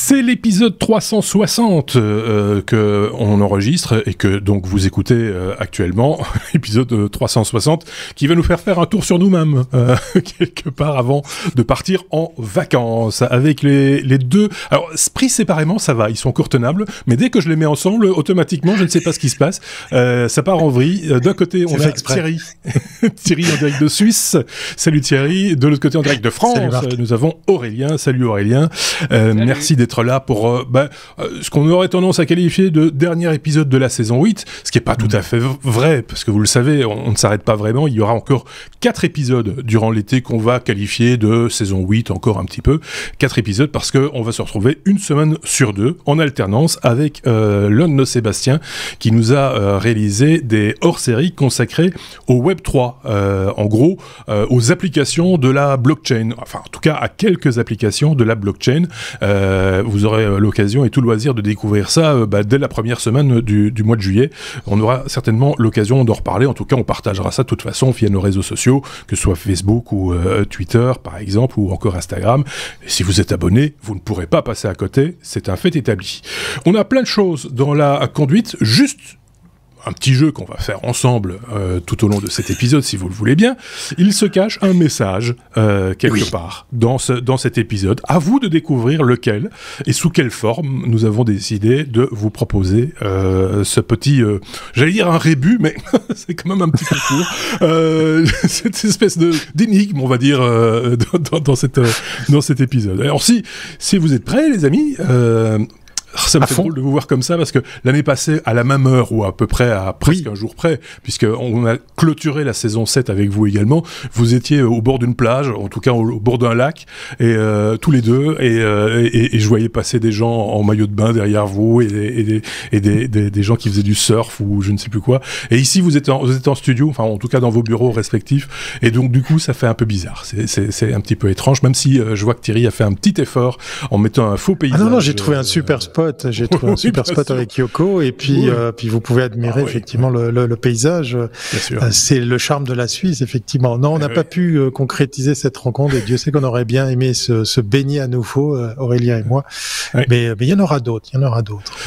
C'est l'épisode 360 que on enregistre et que donc vous écoutez actuellement, épisode 360 qui va nous faire un tour sur nous-mêmes quelque part avant de partir en vacances avec les deux. Alors pris séparément ça va, ils sont encore tenables, mais dès que je les mets ensemble, automatiquement je ne sais pas ce qui se passe, ça part en vrille. D'un côté on a Thierry, Thierry en direct de Suisse. Salut Thierry. De l'autre côté en direct de France, nous avons Aurélien. Salut Aurélien. Merci d'être là pour ce qu'on aurait tendance à qualifier de dernier épisode de la saison 8, ce qui n'est pas tout à fait vrai, parce que vous le savez, on ne s'arrête pas vraiment, il y aura encore 4 épisodes durant l'été qu'on va qualifier de saison 8, encore un petit peu, 4 épisodes, parce qu'on va se retrouver une semaine sur deux, en alternance, avec l'un de nos Sébastien, qui nous a réalisé des hors-séries consacrés au Web3, en gros, aux applications de la blockchain, enfin en tout cas à quelques applications de la blockchain. Vous aurez l'occasion et tout le loisir de découvrir ça dès la première semaine du mois de juillet. On aura certainement l'occasion d'en reparler. En tout cas, on partagera ça de toute façon via nos réseaux sociaux, que ce soit Facebook ou Twitter par exemple, ou encore Instagram. Et si vous êtes abonné, vous ne pourrez pas passer à côté. C'est un fait établi. On a plein de choses dans la conduite. Juste un petit jeu qu'on va faire ensemble tout au long de cet épisode, si vous le voulez bien. Il se cache un message quelque part dans cet épisode. À vous de découvrir lequel et sous quelle forme nous avons décidé de vous proposer ce petit, j'allais dire un rébut, mais c'est quand même un petit peu court. Cette espèce d'énigme, on va dire, dans cet épisode. Alors si vous êtes prêts, les amis. Ça me fait drôle de vous voir comme ça parce que l'année passée, à la même heure ou à peu près à presque un jour près, puisqu'on a clôturé la saison 7 avec vous également, vous étiez au bord d'une plage, en tout cas au bord d'un lac, et tous les deux, et je voyais passer des gens en maillot de bain derrière vous et des gens qui faisaient du surf ou je ne sais plus quoi. Et ici, vous êtes en studio, enfin en tout cas dans vos bureaux respectifs, et donc du coup, ça fait un peu bizarre. C'est un petit peu étrange, même si je vois que Thierry a fait un petit effort en mettant un faux paysage. Ah non, j'ai trouvé un super spot. J'ai trouvé un super spot avec Yoko et puis vous pouvez admirer effectivement le paysage. C'est le charme de la Suisse effectivement. Non, on n'a pas pu concrétiser cette rencontre et Dieu sait qu'on aurait bien aimé se baigner à nouveau, Aurélien et moi. Mais il y en aura d'autres.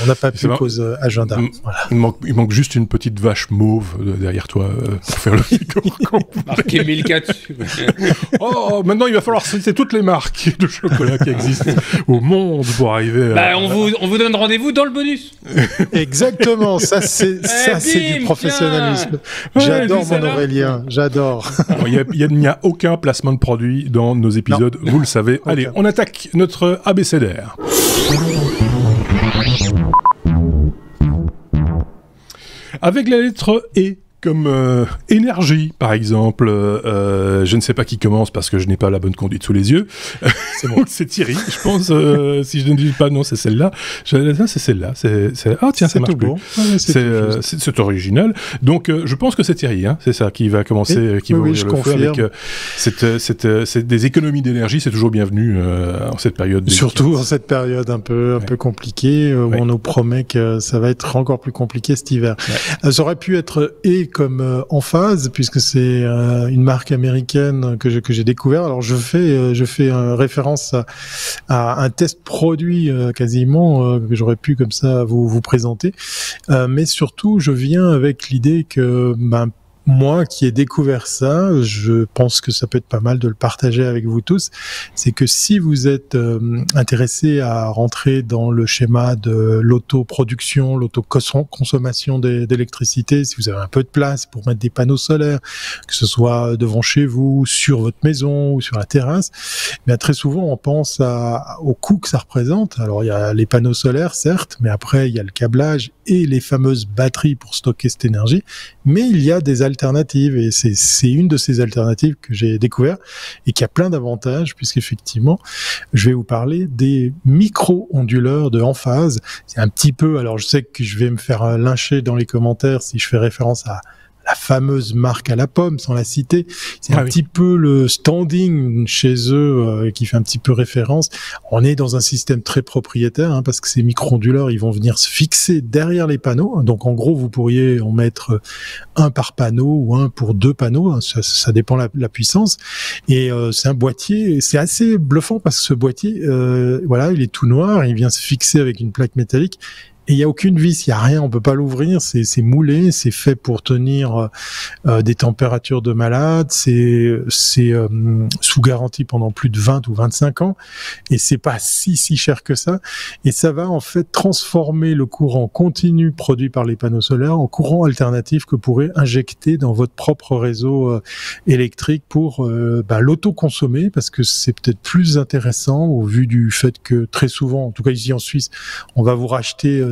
On n'a pas pu cause agenda. Voilà. Il manque juste une petite vache mauve derrière toi pour faire le marqué Milka dessus. Oh, maintenant il va falloir citer toutes les marques de chocolat qui existent au monde pour arriver. On vous donne rendez-vous dans le bonus. Exactement, ça c'est du professionnalisme. J'adore mon Aurélien, j'adore. Il n'y a aucun placement de produit dans nos épisodes, vous le savez. Okay. Allez, on attaque notre abécédaire. Avec la lettre E. Comme énergie, par exemple. Je ne sais pas qui commence parce que je n'ai pas la bonne conduite sous les yeux. C'est bon. C'est Thierry, je pense. Si je ne dis pas, non, c'est celle-là. C'est celle-là. Ah tiens, ça marche plus. C'est original. Donc, je pense que c'est Thierry. Hein, c'est ça qui va commencer, qui va ouvrir le feu avec c'est des économies d'énergie. C'est toujours bienvenu en cette période. Surtout en cette période un peu compliquée où on nous promet que ça va être encore plus compliqué cet hiver. Ça aurait pu être comme Emphase, puisque c'est une marque américaine que j'ai découvert. Alors je fais référence à un test produit quasiment que j'aurais pu comme ça vous présenter, mais surtout je viens avec l'idée que moi qui ai découvert ça, je pense que ça peut être pas mal de le partager avec vous tous, c'est que si vous êtes intéressé à rentrer dans le schéma de l'autoproduction, l'autoconsommation d'électricité, si vous avez un peu de place pour mettre des panneaux solaires, que ce soit devant chez vous, sur votre maison ou sur la terrasse, mais très souvent on pense au coût que ça représente. Alors il y a les panneaux solaires certes, mais après il y a le câblage et les fameuses batteries pour stocker cette énergie, mais il y a des alternatives et c'est une de ces alternatives que j'ai découvert et qui a plein d'avantages puisqu'effectivement je vais vous parler des micro-onduleurs de Emphase. C'est un petit peu, alors je sais que je vais me faire lyncher dans les commentaires si je fais référence à la fameuse marque à la pomme, sans la citer. C'est un petit peu le standing chez eux qui fait un petit peu référence. On est dans un système très propriétaire, hein, parce que ces micro-onduleurs, ils vont venir se fixer derrière les panneaux. Donc en gros, vous pourriez en mettre un par panneau ou un pour 2 panneaux, hein, ça dépend la puissance. Et c'est un boîtier, c'est assez bluffant parce que ce boîtier, voilà, il est tout noir, il vient se fixer avec une plaque métallique. Et il n'y a aucune vis, il n'y a rien, on peut pas l'ouvrir, c'est moulé, c'est fait pour tenir des températures de malade, c'est sous garantie pendant plus de 20 ou 25 ans, et c'est pas si cher que ça, et ça va en fait transformer le courant continu produit par les panneaux solaires en courant alternatif que vous pourrez injecter dans votre propre réseau électrique pour l'autoconsommer, parce que c'est peut-être plus intéressant au vu du fait que très souvent, en tout cas ici en Suisse, on va vous racheter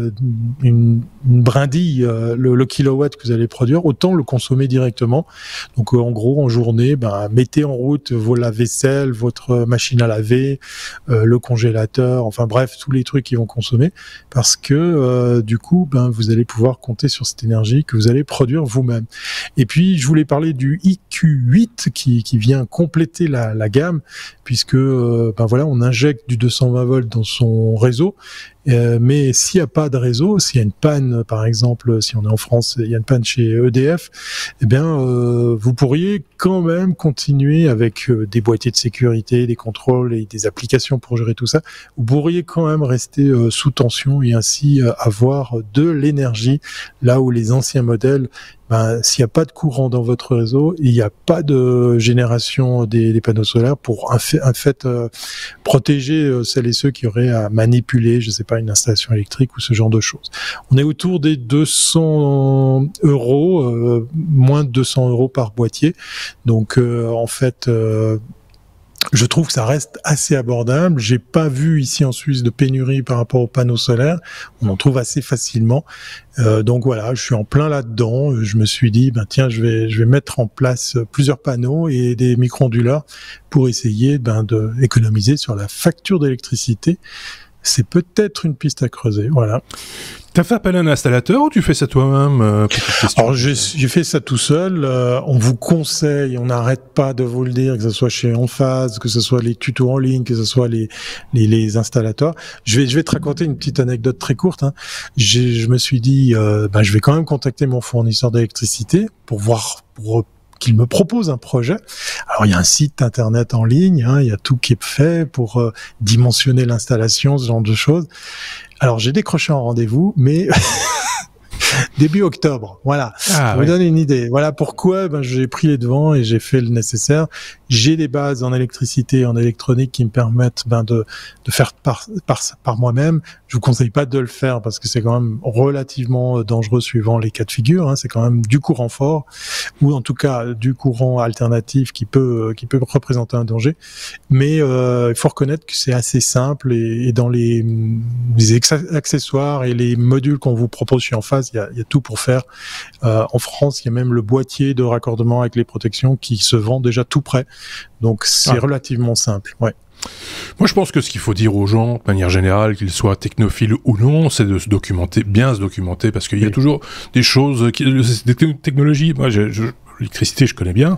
une brindille, le kilowatt que vous allez produire, autant le consommer directement. Donc en gros, en journée, mettez en route vos lave-vaisselle, votre machine à laver, le congélateur, enfin bref, tous les trucs qui vont consommer, parce que du coup, vous allez pouvoir compter sur cette énergie que vous allez produire vous-même. Et puis, je voulais parler du IQ8 qui vient compléter la gamme, puisque voilà, on injecte du 220 volts dans son réseau. Mais s'il n'y a pas de réseau, s'il y a une panne, par exemple, si on est en France, il y a une panne chez EDF, eh bien, vous pourriez quand même continuer avec des boîtiers de sécurité, des contrôles et des applications pour gérer tout ça. Vous pourriez quand même rester sous tension et ainsi avoir de l'énergie là où les anciens modèles, s'il n'y a pas de courant dans votre réseau, il n'y a pas de génération des panneaux solaires pour en fait protéger celles et ceux qui auraient à manipuler, je sais pas, une installation électrique ou ce genre de choses. On est autour des 200 €, moins de 200 € par boîtier. Donc en fait, je trouve que ça reste assez abordable. J'ai pas vu ici en Suisse de pénurie par rapport aux panneaux solaires. On en trouve assez facilement. Donc voilà, je suis en plein là-dedans. Je me suis dit, tiens, je vais mettre en place plusieurs panneaux et des micro-onduleurs pour essayer de économiser sur la facture d'électricité. C'est peut-être une piste à creuser. Voilà. T'as fait appel à un installateur ou tu fais ça toi-même? Alors j'ai fait ça tout seul. On vous conseille, on n'arrête pas de vous le dire, que ce soit chez Enphase, que ce soit les tutos en ligne, que ce soit les installateurs. Je vais te raconter une petite anecdote très courte. Hein. Je me suis dit, je vais quand même contacter mon fournisseur d'électricité pour qu'il me propose un projet. Alors il y a un site internet en ligne, il y a tout qui est fait pour dimensionner l'installation, ce genre de choses. Alors j'ai décroché un rendez-vous, mais début octobre, voilà. Ça me donne une idée. Voilà pourquoi j'ai pris les devants et j'ai fait le nécessaire. J'ai des bases en électricité et en électronique qui me permettent de faire par moi-même. Je vous conseille pas de le faire parce que c'est quand même relativement dangereux suivant les cas de figure. Hein. C'est quand même du courant fort ou en tout cas du courant alternatif qui peut représenter un danger. Mais il faut reconnaître que c'est assez simple et dans les accessoires et les modules qu'on vous propose chez Enphase, il y a tout pour faire. En France, il y a même le boîtier de raccordement avec les protections qui se vend déjà tout prêt. Donc c'est relativement simple. Ouais. Moi, je pense que ce qu'il faut dire aux gens, de manière générale, qu'ils soient technophiles ou non, c'est de se documenter, bien se documenter, parce qu'il y a toujours des choses, des technologies. Moi, l'électricité, je connais bien,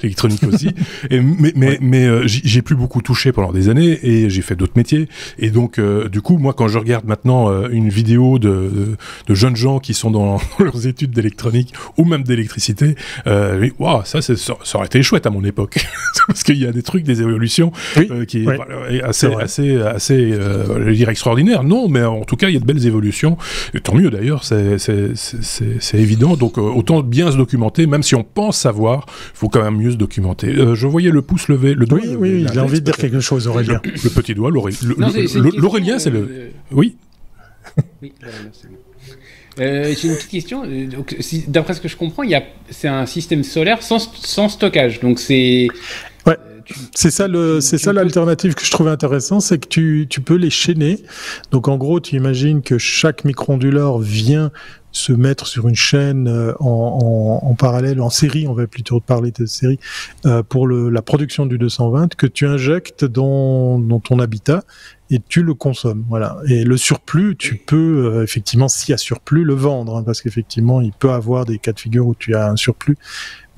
l'électronique aussi, mais j'ai plus beaucoup touché pendant des années et j'ai fait d'autres métiers. Et donc, du coup, moi, quand je regarde maintenant une vidéo de jeunes gens qui sont dans leurs études d'électronique ou même d'électricité, wow, ça aurait été chouette à mon époque, parce qu'il y a des trucs, des évolutions qui est assez, je vais dire extraordinaire. Non, mais en tout cas, il y a de belles évolutions. Et tant mieux d'ailleurs, c'est évident. Donc, autant bien se documenter, même si on pense savoir, il faut quand même mieux se documenter. Je voyais le pouce levé, le doigt. Oui, j'ai envie de dire quelque chose, Aurélien. Le petit doigt, l'Aurélien, c'est le. Oui. Oui, j'ai une petite question. Donc, d'après ce que je comprends, c'est un système solaire sans stockage. Donc c'est. Ouais. C'est ça l'alternative que je trouvais intéressant, c'est que tu peux les chaîner. Donc en gros, tu imagines que chaque micro-onduleur vient se mettre sur une chaîne en parallèle, en série, on va plutôt parler de série, pour la production du 220, que tu injectes dans ton habitat. et tu le consommes. Voilà. Et le surplus, tu peux effectivement, s'il y a surplus, le vendre, hein, parce qu'effectivement, il peut avoir des cas de figure où tu as un surplus,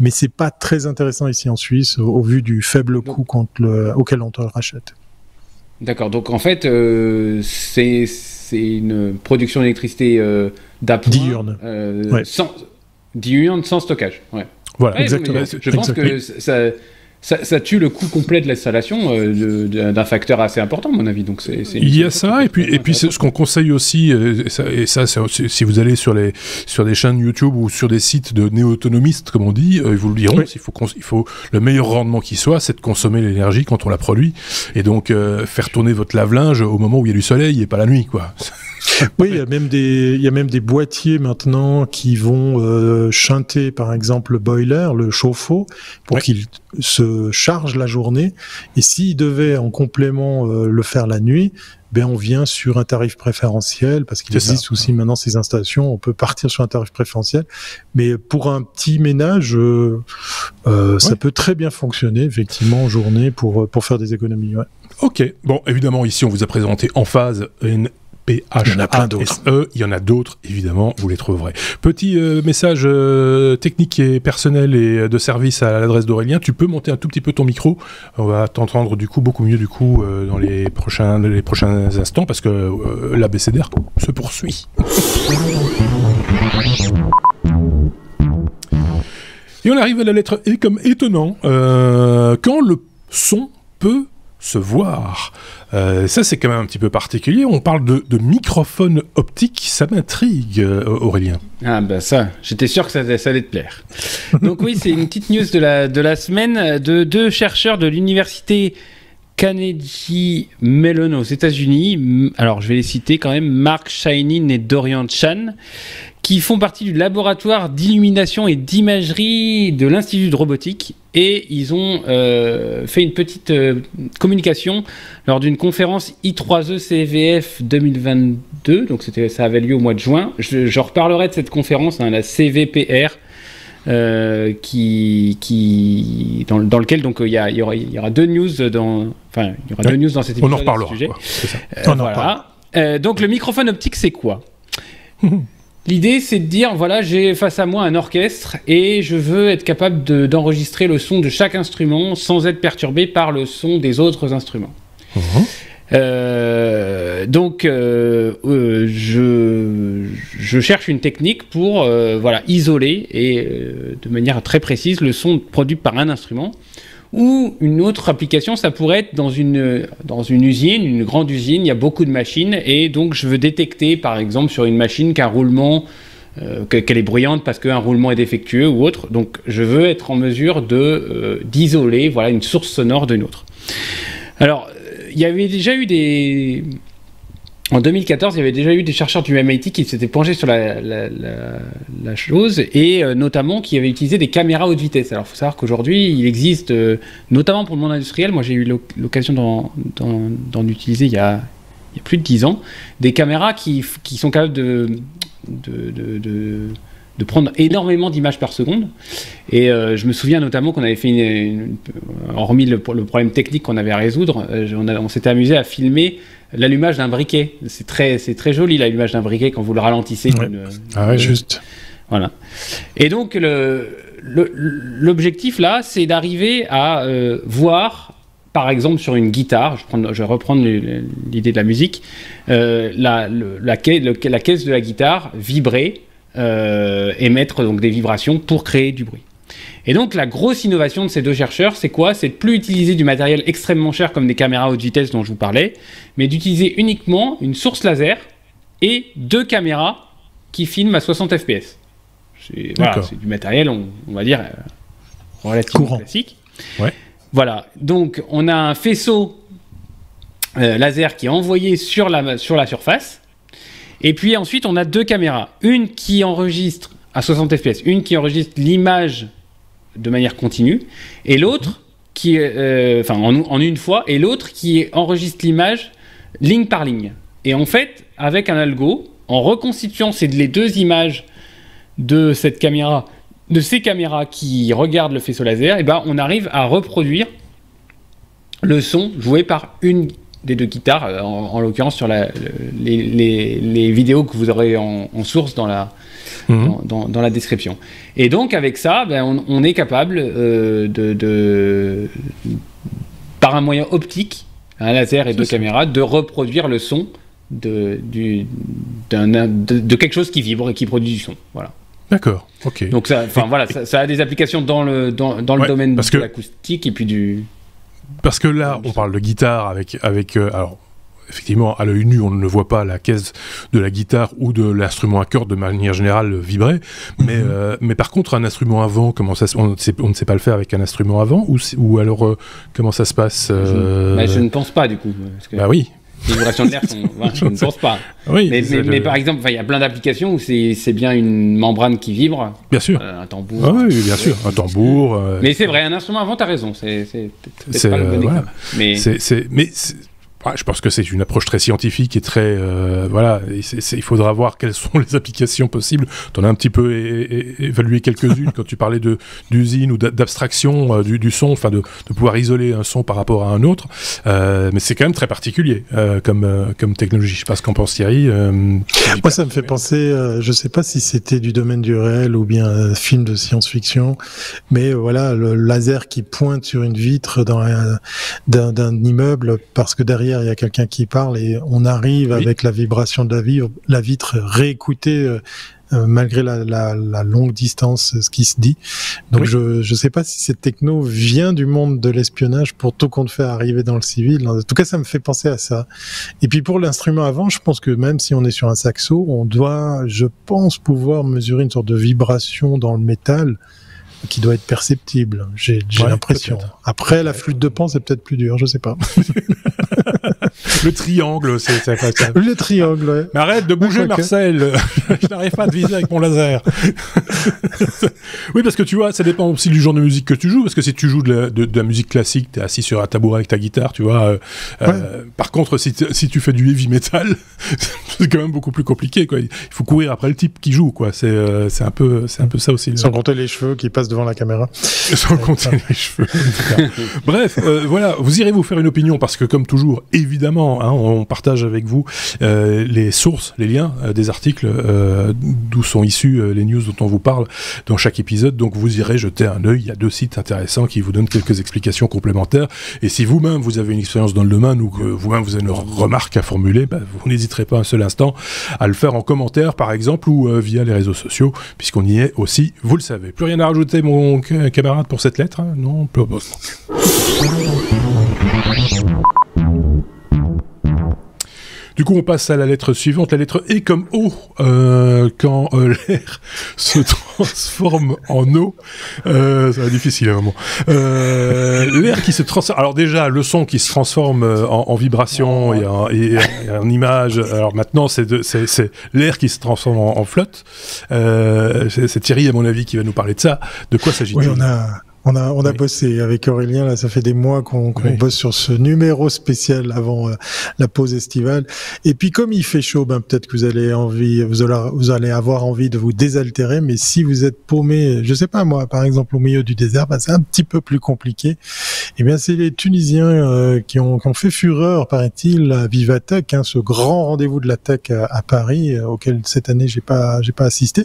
mais c'est pas très intéressant ici en Suisse au vu du faible coût auquel on te le rachète. D'accord. Donc en fait, c'est une production d'électricité d'appoint diurne, diurne sans stockage. Ouais. Voilà, exactement. Je pense que ça tue le coût complet de l'installation d'un facteur assez important, à mon avis. Donc il y a ça, et puis c'est ce qu'on conseille aussi, et ça si vous allez sur des chaînes YouTube ou sur des sites de néo-autonomistes, comme on dit, ils vous le diront, il faut le meilleur rendement qui soit, c'est de consommer l'énergie quand on la produit, et donc faire tourner votre lave-linge au moment où il y a du soleil et pas la nuit, quoi. Oui, il y a même des boîtiers maintenant qui vont shunter, par exemple, le boiler, le chauffe-eau, pour qu'il se charge la journée. Et s'il devait en complément le faire la nuit, ben on vient sur un tarif préférentiel, parce qu'il existe aussi maintenant ces installations, on peut partir sur un tarif préférentiel. Mais pour un petit ménage, ça peut très bien fonctionner, effectivement, en journée pour faire des économies. Ouais. Ok, bon, évidemment, ici, on vous a présenté Enphase, il y en a plein d'autres. Il y en a d'autres, évidemment, vous les trouverez. Petit message technique et personnel et de service à l'adresse d'Aurélien. Tu peux monter un tout petit peu ton micro. On va t'entendre beaucoup mieux dans les prochains instants, parce que l'abécédaire se poursuit. Et on arrive à la lettre E comme étonnant. Quand le son peut se voir. Ça, c'est quand même un petit peu particulier. On parle de microphone optique. Ça m'intrigue, Aurélien. Ah ben ça, j'étais sûr que ça allait te plaire. Donc oui, c'est une petite news de la semaine de deux chercheurs de l'université Carnegie Mellon aux États-Unis. Alors, je vais les citer quand même. Mark Scheinin et Dorian Chan, qui font partie du laboratoire d'illumination et d'imagerie de l'Institut de robotique. Et ils ont fait une petite communication lors d'une conférence I3E CVF 2022. Donc ça avait lieu au mois de juin. Je reparlerai de cette conférence, la CVPR, dans lequel donc il y aura deux news deux news dans cet épisode. On en reparlera. Donc le microphone optique, c'est quoi? L'idée, c'est de dire, voilà, j'ai face à moi un orchestre et je veux être capable d'enregistrer le son de chaque instrument sans être perturbé par le son des autres instruments. Donc, je cherche une technique pour isoler et de manière très précise le son produit par un instrument. Ou une autre application, ça pourrait être dans une usine, une grande usine, il y a beaucoup de machines, et donc je veux détecter, par exemple, sur une machine qu'un roulement, qu'elle est bruyante parce qu'un roulement est défectueux ou autre. Donc je veux être en mesure d'isoler une source sonore d'une autre. Alors, il y avait déjà eu en 2014, il y avait déjà eu des chercheurs du MIT qui s'étaient penchés sur la chose, et notamment qui avaient utilisé des caméras haute vitesse. Alors il faut savoir qu'aujourd'hui, il existe, notamment pour le monde industriel, moi j'ai eu l'occasion d'en utiliser il y a plus de 10 ans, des caméras qui sont capables de prendre énormément d'images par seconde. Et je me souviens notamment qu'on avait fait hormis le problème technique qu'on avait à résoudre, on s'était amusé à filmer l'allumage d'un briquet. C'est très joli, l'allumage d'un briquet, quand vous le ralentissez. Ouais. Juste. Voilà. Et donc l'objectif là, c'est d'arriver à voir, par exemple sur une guitare, je vais reprendre l'idée de la musique, la caisse de la guitare vibrer, émettre donc des vibrations pour créer du bruit. Et donc la grosse innovation de ces deux chercheurs, c'est quoi? C'est de plus utiliser du matériel extrêmement cher comme des caméras haute vitesse dont je vous parlais, mais d'utiliser uniquement une source laser et deux caméras qui filment à 60 fps. C'est du matériel, on va dire, relativement classique. Ouais. Voilà, donc on a un faisceau laser qui est envoyé sur la surface, et puis ensuite on a deux caméras, une qui enregistre à 60 fps, une qui enregistre l'image de manière continue, et l'autre qui en une fois, et l'autre qui enregistre l'image ligne par ligne. Et en fait, avec un algo, en reconstituant les deux images de ces caméras qui regardent le faisceau laser, on arrive à reproduire le son joué par une guitares, en l'occurrence sur les vidéos que vous aurez en source dans la description. Et donc avec ça, on est capable par un moyen optique, un laser et deux caméras, de reproduire le son de quelque chose qui vibre et qui produit du son. Voilà. D'accord, ok. Donc ça a des applications dans le domaine de l'acoustique et puis du... Parce que là, on parle de guitare avec alors, effectivement, à l'œil nu, on ne voit pas la caisse de la guitare ou de l'instrument à cordes de manière générale vibrer, mais par contre, un instrument à vent, on ne sait pas le faire avec un instrument à vent, ou alors, comment ça se passe je ne pense pas, du coup. Parce que... Bah oui. Les vibrations de l'air je ne pense pas. Oui, mais par exemple, il y a plein d'applications où c'est bien une membrane qui vibre. Bien sûr. Un tambour. Oui, bien sûr. Un tambour. Mais c'est vrai, un instrument avant, t'as raison. C'est pas le bon exemple. Mais je pense que c'est une approche très scientifique et très... il faudra voir quelles sont les applications possibles. Tu en as un petit peu évalué quelques-unes quand tu parlais d'usine ou d'abstraction du son, enfin de pouvoir isoler un son par rapport à un autre. Mais c'est quand même très particulier comme technologie. Je sais pas ce qu'en pense Thierry. Moi, ça me fait penser, je sais pas si c'était du domaine du réel ou bien un film de science-fiction, mais voilà, le laser qui pointe sur une vitre d'un immeuble parce que derrière il y a quelqu'un qui parle et on arrive avec la vibration de la vitre réécouter malgré la longue distance ce qui se dit. Donc je sais pas si cette techno vient du monde de l'espionnage pour tout compte fait arriver dans le civil. En tout cas, ça me fait penser à ça. Et puis pour l'instrument avant, je pense que même si on est sur un saxo, on doit, je pense, pouvoir mesurer une sorte de vibration dans le métal qui doit être perceptible. J'ai l'impression. Après, la flûte de Pan, c'est peut-être plus dur, je sais pas. Le triangle, c'est le triangle, ouais. Mais arrête de bouger, Marcel. Je n'arrive pas à te viser avec mon laser. Oui, parce que tu vois, ça dépend aussi du genre de musique que tu joues, parce que si tu joues de la musique classique, t'es assis sur un tabouret avec ta guitare, tu vois. Par contre, si tu fais du heavy metal, c'est quand même beaucoup plus compliqué, quoi. Il faut courir après le type qui joue, quoi. C'est un peu ça aussi. Sans compter les cheveux qui passent devant la caméra. Sans compter les cheveux. Bref, voilà, vous irez vous faire une opinion, parce que comme toujours, évidemment, on partage avec vous les sources, les liens des articles d'où sont issus les news dont on vous parle dans chaque épisode. Donc vous irez jeter un œil. Il y a 2 sites intéressants qui vous donnent quelques explications complémentaires. Et si vous-même vous avez une expérience dans le domaine ou que vous-même vous avez une remarque à formuler, vous n'hésiterez pas un seul instant à le faire en commentaire, par exemple, ou via les réseaux sociaux, puisqu'on y est aussi, vous le savez. Plus rien à rajouter, mon camarade, pour cette lettre, hein? Non, plus. Du coup, on passe à la lettre suivante. La lettre E comme eau. Quand l'air se transforme en eau, ça va être difficile à un moment. L'air qui se transforme. Alors déjà, le son qui se transforme en vibration et en image. Alors maintenant, c'est l'air qui se transforme en flotte. C'est Thierry, à mon avis, qui va nous parler de ça. De quoi s'agit-il ? Oui, on a bossé avec Aurélien, là, ça fait des mois qu'on bosse sur ce numéro spécial avant la pause estivale. Et puis comme il fait chaud, peut-être que vous allez avoir envie de vous désaltérer, mais si vous êtes paumé, je sais pas moi, par exemple au milieu du désert, c'est un petit peu plus compliqué. Eh bien, c'est les Tunisiens qui ont fait fureur, paraît-il, à Vivatech, ce grand rendez-vous de la tech à Paris, auquel cette année j'ai pas assisté,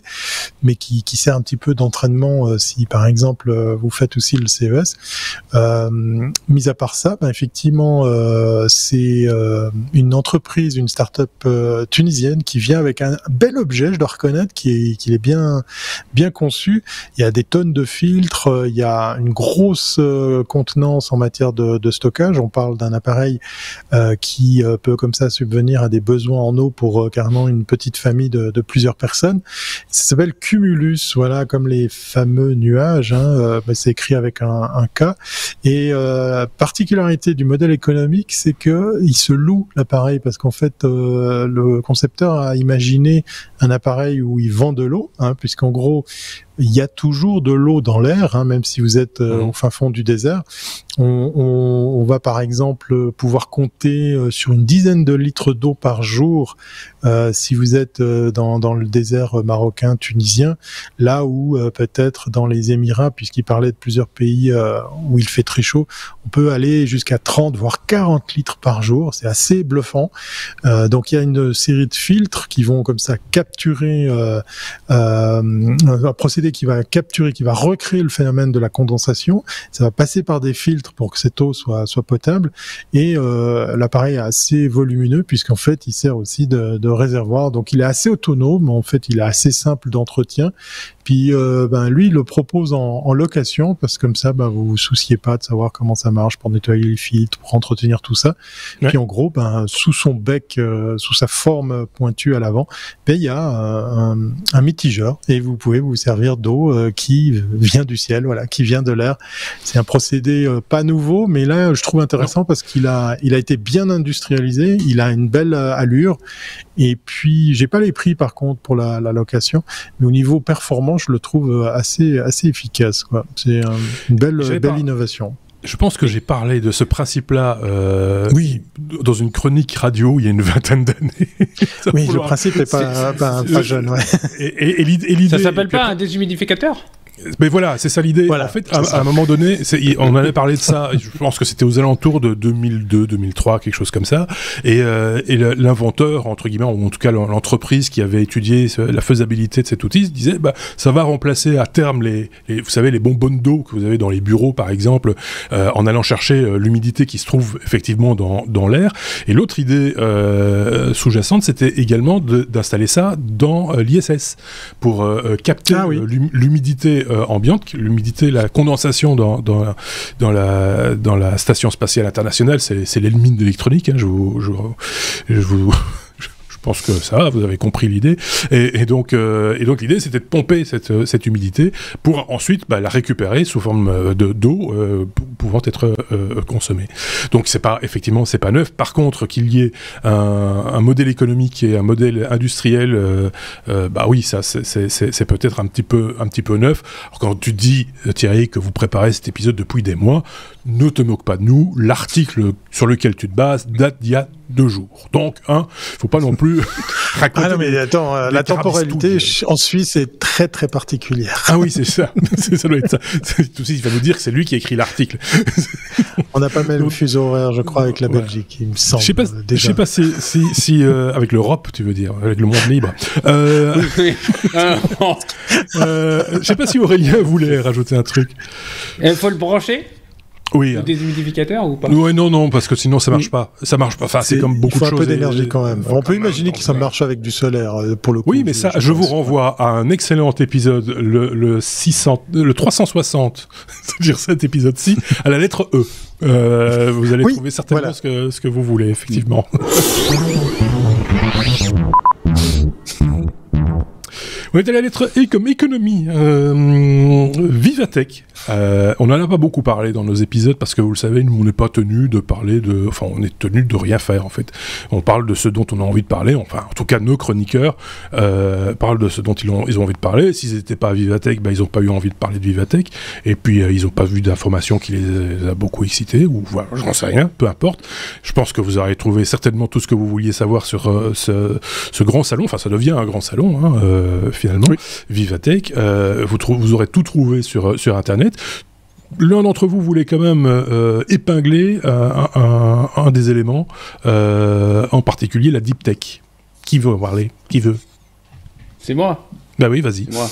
mais qui sert un petit peu d'entraînement si par exemple vous faites aussi le CES. Mis à part ça, effectivement, c'est une entreprise, une start-up tunisienne qui vient avec un bel objet, je dois reconnaître, qui est bien conçu. Il y a des tonnes de filtres, il y a une grosse contenance en matière de stockage. On parle d'un appareil qui peut comme ça subvenir à des besoins en eau pour carrément une petite famille de plusieurs personnes. Ça s'appelle Cumulus, voilà, comme les fameux nuages. C'est écrit avec un K. Et particularité du modèle économique, c'est que il se loue l'appareil parce qu'en fait, le concepteur a imaginé un appareil où il vend de l'eau, puisqu'en gros, il y a toujours de l'eau dans l'air, hein, même si vous êtes au fin fond du désert. On va par exemple pouvoir compter sur une dizaine de litres d'eau par jour si vous êtes dans le désert marocain, tunisien, là où peut-être dans les Émirats, puisqu'il parlait de plusieurs pays où il fait très chaud, on peut aller jusqu'à 30 voire 40 litres par jour. C'est assez bluffant. Donc il y a une série de filtres qui vont comme ça capturer un procédé qui va recréer le phénomène de la condensation. Ça va passer par des filtres pour que cette eau soit potable, et l'appareil est assez volumineux puisqu'en fait il sert aussi de réservoir, donc il est assez autonome, en fait il est assez simple d'entretien. Puis lui il le propose en location, parce que comme ça vous vous souciez pas de savoir comment ça marche pour nettoyer les filtres, pour entretenir tout ça. Ouais. Puis en gros sous son bec, sous sa forme pointue à l'avant, il y a un mitigeur, et vous pouvez vous servir d'eau qui vient du ciel, voilà, qui vient de l'air. C'est un procédé pas nouveau, mais là je trouve intéressant parce qu'il a été bien industrialisé, il a une belle allure, et puis j'ai pas les prix par contre pour la location, mais au niveau performance je le trouve assez efficace, quoi. C'est une belle innovation. Je pense que j'ai parlé de ce principe-là dans une chronique radio il y a une vingtaine d'années. Oui, le principe n'est pas jeune. Ouais. Et l'idée, ça s'appelle pas un déshumidificateur ? Mais voilà, c'est ça l'idée. Voilà, en fait, à un moment donné, on avait parlé de ça, je pense que c'était aux alentours de 2002, 2003, quelque chose comme ça, et l'inventeur, entre guillemets, ou en tout cas l'entreprise qui avait étudié la faisabilité de cet outil, disait, ça va remplacer à terme vous savez, les bonbonnes d'eau que vous avez dans les bureaux, par exemple, en allant chercher l'humidité qui se trouve effectivement dans l'air. Et l'autre idée sous-jacente, c'était également d'installer ça dans l'ISS, pour capter l'humidité ambiante, l'humidité, la condensation dans la station spatiale internationale, c'est l'ennemi de l'électronique, hein, je pense que ça, vous avez compris l'idée. Et donc l'idée, c'était de pomper cette humidité pour ensuite la récupérer sous forme d'eau pouvant être consommée. Donc c'est pas neuf. Par contre, qu'il y ait un modèle économique et un modèle industriel, oui, ça c'est peut-être un petit peu neuf. Alors, quand tu dis, Thierry, que vous préparez cet épisode depuis des mois, ne te moque pas de nous. L'article sur lequel tu te bases date d'il y a 2 jours. Donc, faut pas non plus raconter. Ah non, mais attends, la temporalité en Suisse est très très particulière. Ah oui, c'est ça. Ça doit être ça. Tout il va nous dire que c'est lui qui a écrit l'article. On n'a pas même le fuseau horaire, je crois, avec la Belgique, il me semble. Je sais pas si avec l'Europe, tu veux dire, avec le monde libre. Je sais pas si Aurélien voulait rajouter un truc. Il faut le brancher. Oui. Le déshumidificateur ou pas ? Oui, non, parce que sinon ça marche pas. Ça marche pas. Enfin, c'est comme beaucoup de choses. Il faut un peu d'énergie quand même. On peut imaginer que ça marche avec du solaire pour le coup. Oui, mais ça, je vous renvoie à un excellent épisode, le 360, c'est-à-dire cet épisode-ci, à la lettre E. Vous allez trouver certainement ce que vous voulez, effectivement. On est à la lettre E comme économie. Vivatech. On n'en a pas beaucoup parlé dans nos épisodes parce que vous le savez, nous on n'est pas tenu de parler on est tenu de rien faire en fait. On parle de ce dont on a envie de parler, enfin en tout cas nos chroniqueurs parlent de ce dont ils ont envie de parler. S'ils n'étaient pas à Vivatech, ils n'ont pas eu envie de parler de Vivatech, et puis ils n'ont pas vu d'informations qui les a beaucoup excités, ou voilà, je n'en sais rien, peu importe. Je pense que vous aurez trouvé certainement tout ce que vous vouliez savoir sur ce grand salon, enfin ça devient un grand salon finalement, oui. Vivatech, vous aurez tout trouvé sur Internet. L'un d'entre vous voulait quand même épingler un des éléments, en particulier la deep tech. Qui veut en parler ? Qui veut ? C'est moi. Bah oui, vas-y. C'est moi.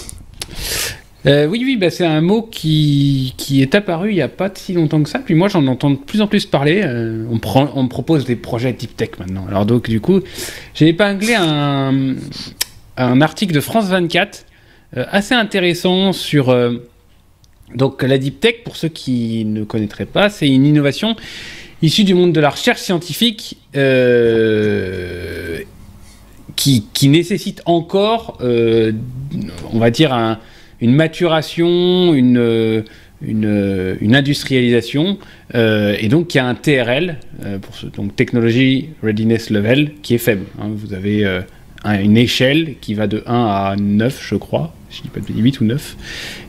Oui, c'est un mot qui est apparu il n'y a pas si longtemps que ça. Puis moi, j'en entends de plus en plus parler. On me propose des projets deep tech maintenant. Alors donc, du coup, j'ai épinglé un article de France 24 assez intéressant sur... Donc la deep tech, pour ceux qui ne connaîtraient pas, c'est une innovation issue du monde de la recherche scientifique qui nécessite encore, on va dire, une maturation, une industrialisation, et donc il y a un TRL, donc Technology Readiness Level, qui est faible. Vous avez une échelle qui va de 1 à 9, je crois, si je dis pas de 8 ou 9.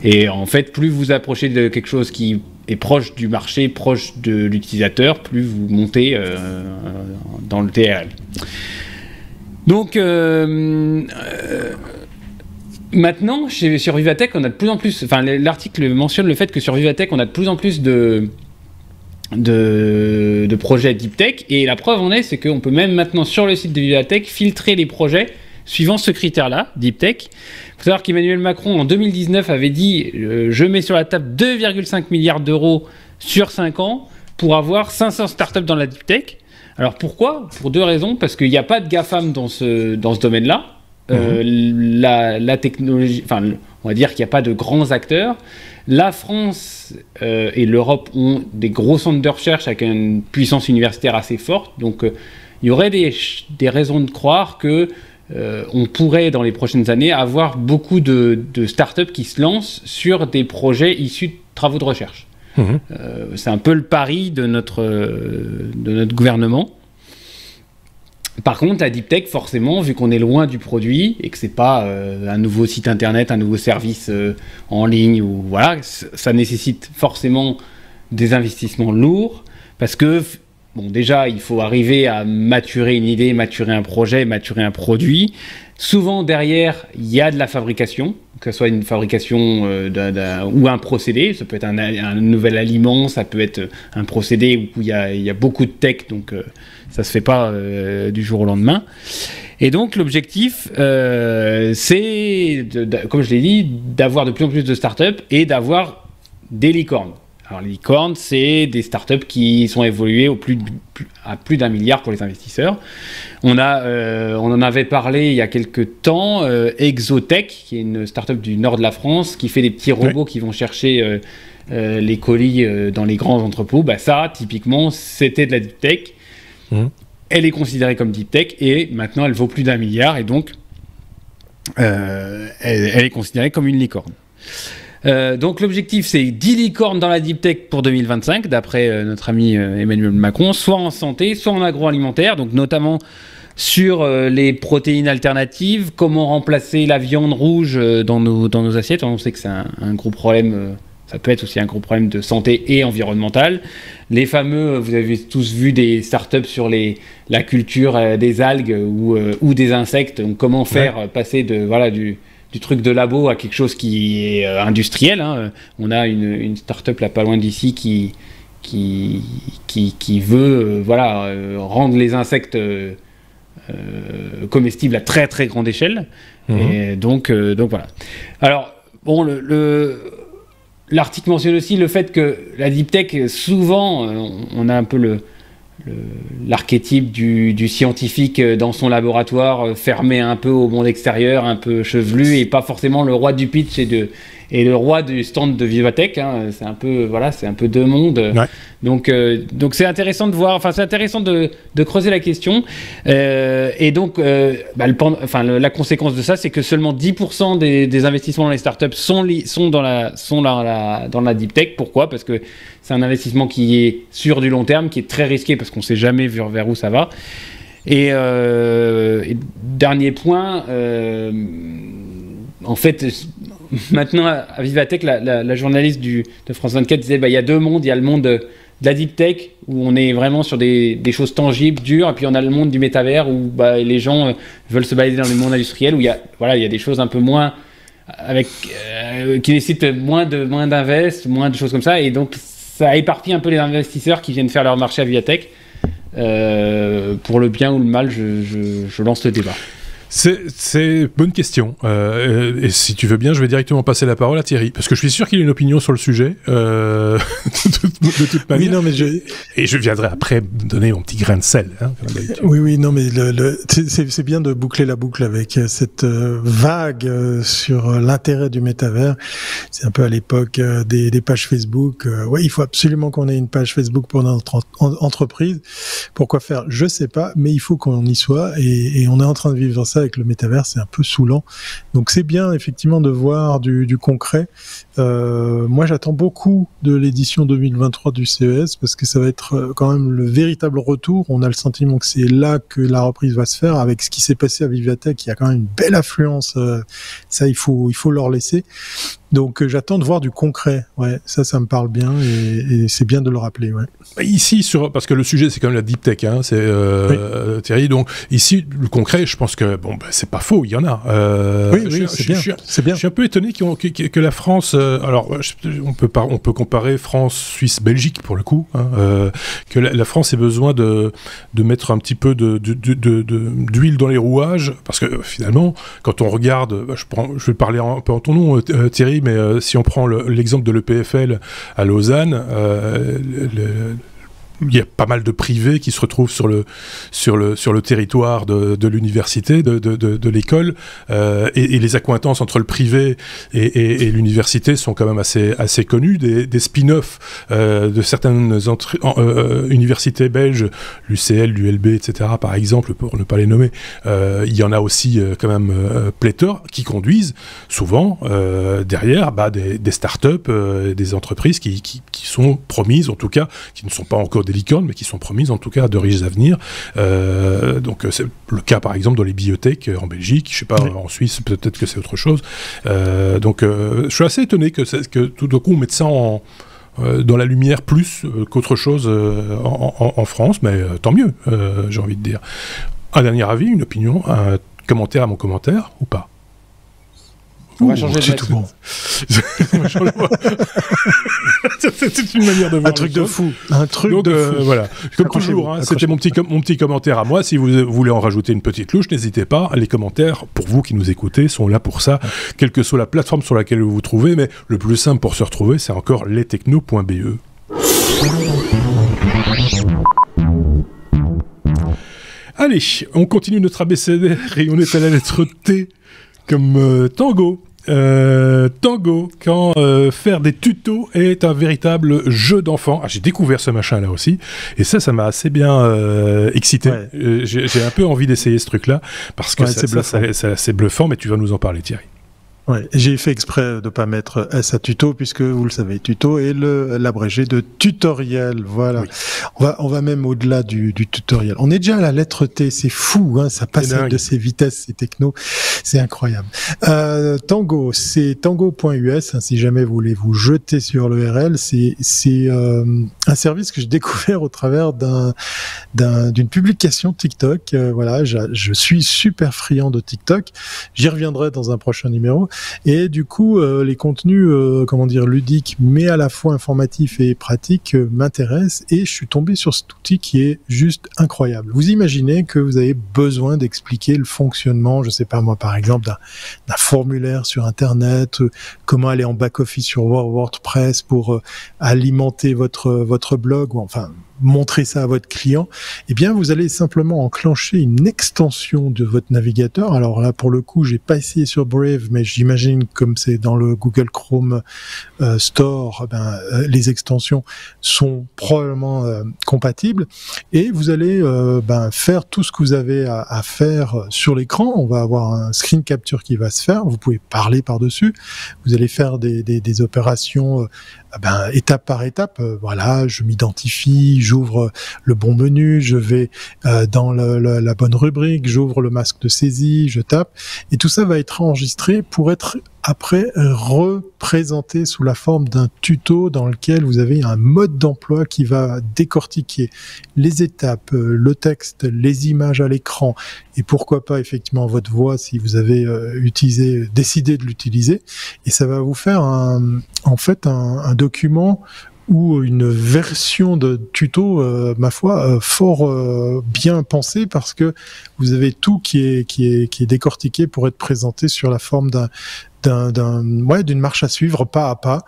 Et en fait, plus vous approchez de quelque chose qui est proche du marché, proche de l'utilisateur, plus vous montez dans le TRL. Donc, maintenant, sur Vivatech, on a de plus en plus... Enfin, l'article mentionne le fait que sur Vivatech, on a de plus en plus de projets Deep Tech, et la preuve en est, c'est qu'on peut même maintenant, sur le site de Vivatech, filtrer les projets suivant ce critère-là, Deep Tech. Il faut savoir qu'Emmanuel Macron, en 2019, avait dit je mets sur la table 2,5 milliards d'euros sur 5 ans pour avoir 500 startups dans la Deep Tech. Alors pourquoi ? Pour 2 raisons. Parce qu'il n'y a pas de GAFAM dans ce domaine-là. La technologie, enfin, on va dire qu'il n'y a pas de grands acteurs. La France et l'Europe ont des gros centres de recherche avec une puissance universitaire assez forte. Donc il y aurait des raisons de croire que on pourrait, dans les prochaines années, avoir beaucoup de startups qui se lancent sur des projets issus de travaux de recherche. C'est un peu le pari de notre gouvernement. Par contre, la Deep Tech, forcément, vu qu'on est loin du produit et que c'est pas un nouveau site internet, un nouveau service en ligne, ou voilà, ça nécessite forcément des investissements lourds, parce que bon, déjà, il faut arriver à maturer une idée, maturer un projet, maturer un produit. Souvent, derrière, il y a de la fabrication, que ce soit une fabrication ou un procédé. Ça peut être un nouvel aliment, ça peut être un procédé où il y a beaucoup de tech, donc ça se fait pas du jour au lendemain. Et donc, l'objectif, c'est, comme je l'ai dit, d'avoir de plus en plus de startups et d'avoir des licornes. Alors, les licornes, c'est des startups qui sont évoluées à plus d'1 milliard pour les investisseurs. On en avait parlé il y a quelques temps, Exotech, qui est une startup du nord de la France, qui fait des petits robots qui vont chercher les colis dans les grands entrepôts. Bah, ça, typiquement, c'était de la deep tech. Elle est considérée comme deep tech et maintenant, elle vaut plus d'1 milliard et donc, elle est considérée comme une licorne. Donc l'objectif, c'est 10 licornes dans la deep tech pour 2025, d'après notre ami Emmanuel Macron, soit en santé, soit en agroalimentaire, donc notamment sur les protéines alternatives, comment remplacer la viande rouge dans nos assiettes. On sait que c'est un gros problème, ça peut être aussi un gros problème de santé et environnemental. Les fameux, vous avez tous vu des startups sur la culture des algues ou des insectes, donc comment faire passer du truc de labo à quelque chose qui est industriel. Hein. On a une start-up là pas loin d'ici qui veut rendre les insectes comestibles à très très grande échelle. Et donc voilà. Alors bon, l'article mentionne aussi le fait que la deep tech, souvent on a un peu l'archétype du scientifique dans son laboratoire, fermé un peu au monde extérieur, un peu chevelu, et pas forcément le roi du pitch et le roi du stand de Vivatech. Hein. C'est un peu deux mondes. Ouais. Donc c'est intéressant de voir, c'est intéressant de creuser la question. Et donc, la conséquence de ça, c'est que seulement 10% des investissements dans les startups sont dans la deep tech. Pourquoi ? Parce que c'est un investissement qui est sur du long terme, qui est très risqué parce qu'on ne sait jamais vers où ça va. Et dernier point, en fait, maintenant à Vivatech, la journaliste de France 24 disait il y a deux mondes. Il y a le monde de la deep tech où on est vraiment sur des choses tangibles, dures, et puis on a le monde du métavers où les gens veulent se balader dans le monde industriel où il y a des choses un peu moins qui nécessitent moins d'invest, moins de choses comme ça, et donc ça éparpille un peu les investisseurs qui viennent faire leur marché à Vivatech. Pour le bien ou le mal, je lance le débat. C'est bonne question. Et si tu veux bien, je vais directement passer la parole à Thierry, parce que je suis sûr qu'il a une opinion sur le sujet. De toute manière. Oui, non, mais et je viendrai après donner mon petit grain de sel. Hein, oui, non, mais c'est bien de boucler la boucle avec cette vague sur l'intérêt du métavers. C'est un peu à l'époque des pages Facebook. Il faut absolument qu'on ait une page Facebook pour notre entreprise. Pourquoi faire ? Je sais pas, mais il faut qu'on y soit, et on est en train de vivre ça. avec le métavers, c'est un peu saoulant. Donc c'est bien effectivement de voir du concret. Moi j'attends beaucoup de l'édition 2023 du CES parce que ça va être quand même le véritable retour. On a le sentiment que c'est là que la reprise va se faire avec ce qui s'est passé à Vivatech. Il y a quand même une belle affluence. Ça il faut leur laisser. Donc j'attends de voir du concret. Ouais, ça me parle bien et c'est bien de le rappeler. Ouais. Ici parce que le sujet c'est quand même la deep tech, hein, c'est oui. Thierry. Donc ici le concret, je pense que c'est pas faux, il y en a. Oui, c'est bien. Je suis un peu étonné que la France. Alors on peut comparer France, Suisse, Belgique pour le coup. Hein, que la France ait besoin de mettre un petit peu d'huile dans les rouages parce que finalement quand on regarde, je vais parler un peu en ton nom, Thierry. Mais si on prend l'exemple de l'EPFL à Lausanne, il y a pas mal de privés qui se retrouvent sur le territoire de l'université, de l'école, et les accointances entre le privé et l'université sont quand même assez connues. Des spin-offs de certaines universités belges, l'UCL, l'ULB, etc., par exemple, pour ne pas les nommer, il y en a aussi quand même pléthore qui conduisent souvent derrière des start-up, des entreprises qui sont promises, en tout cas, qui ne sont pas encore des licornes, mais qui sont promises en tout cas de riches avenirs. Donc c'est le cas par exemple dans les biotech en Belgique, je sais pas, en Suisse peut-être que c'est autre chose. Donc je suis assez étonné que tout d'un coup on mette ça dans la lumière plus qu'autre chose en France, mais tant mieux, j'ai envie de dire. Un dernier avis, une opinion, un commentaire à mon commentaire ou pas? On va changer de c'est tout bon. C'est une manière de voir un truc de fou. Un truc donc, de fou. Voilà. Comme toujours, c'était mon petit commentaire à moi. Si vous voulez en rajouter une petite louche, n'hésitez pas. Les commentaires, pour vous qui nous écoutez, sont là pour ça, quelle que soit la plateforme sur laquelle vous vous trouvez. Mais le plus simple pour se retrouver, c'est encore lestechno.be. Allez, on continue notre abécédaire et on est à la lettre T comme tango. Tango, quand faire des tutos est un véritable jeu d'enfant. J'ai découvert ce machin-là aussi, et ça m'a assez bien excité. Ouais. J'ai un peu envie d'essayer ce truc-là, parce que c'est bluffant, mais tu vas nous en parler, Thierry. Ouais, j'ai fait exprès de pas mettre S à tuto puisque vous le savez, tuto est l'abrégé de tutoriel. Voilà. Oui. On va même au-delà du tutoriel. On est déjà à la lettre T, c'est fou, hein, ça passe de ces vitesses, ces technos, c'est incroyable. Tango, c'est tango.us, hein, si jamais vous voulez vous jeter sur l'URL, c'est un service que j'ai découvert au travers d'une publication TikTok. Voilà, je suis super friand de TikTok. J'y reviendrai dans un prochain numéro. Et du coup, les contenus, ludiques, mais à la fois informatifs et pratiques, m'intéressent. Et je suis tombé sur cet outil qui est juste incroyable. Vous imaginez que vous avez besoin d'expliquer le fonctionnement, je sais pas moi, par exemple, d'un formulaire sur Internet, comment aller en back-office sur WordPress pour alimenter votre blog, ou enfin montrer ça à votre client, eh bien vous allez simplement enclencher une extension de votre navigateur. Alors là, pour le coup, j'ai pas essayé sur Brave, mais j'imagine comme c'est dans le Google Chrome Store, les extensions sont probablement compatibles, et vous allez faire tout ce que vous avez à faire sur l'écran. On va avoir un screen capture qui va se faire, vous pouvez parler par-dessus, vous allez faire des opérations étape par étape. Voilà, je m'identifie, j'ouvre le bon menu, je vais dans la bonne rubrique, j'ouvre le masque de saisie, je tape, et tout ça va être enregistré pour être après représenté sous la forme d'un tuto dans lequel vous avez un mode d'emploi qui va décortiquer les étapes, le texte, les images à l'écran, et pourquoi pas effectivement votre voix si vous avez décidé de l'utiliser, et ça va vous faire un document ou une version de tuto, ma foi, fort bien pensée, parce que vous avez tout qui est décortiqué pour être présenté sur la forme d'une marche à suivre pas à pas.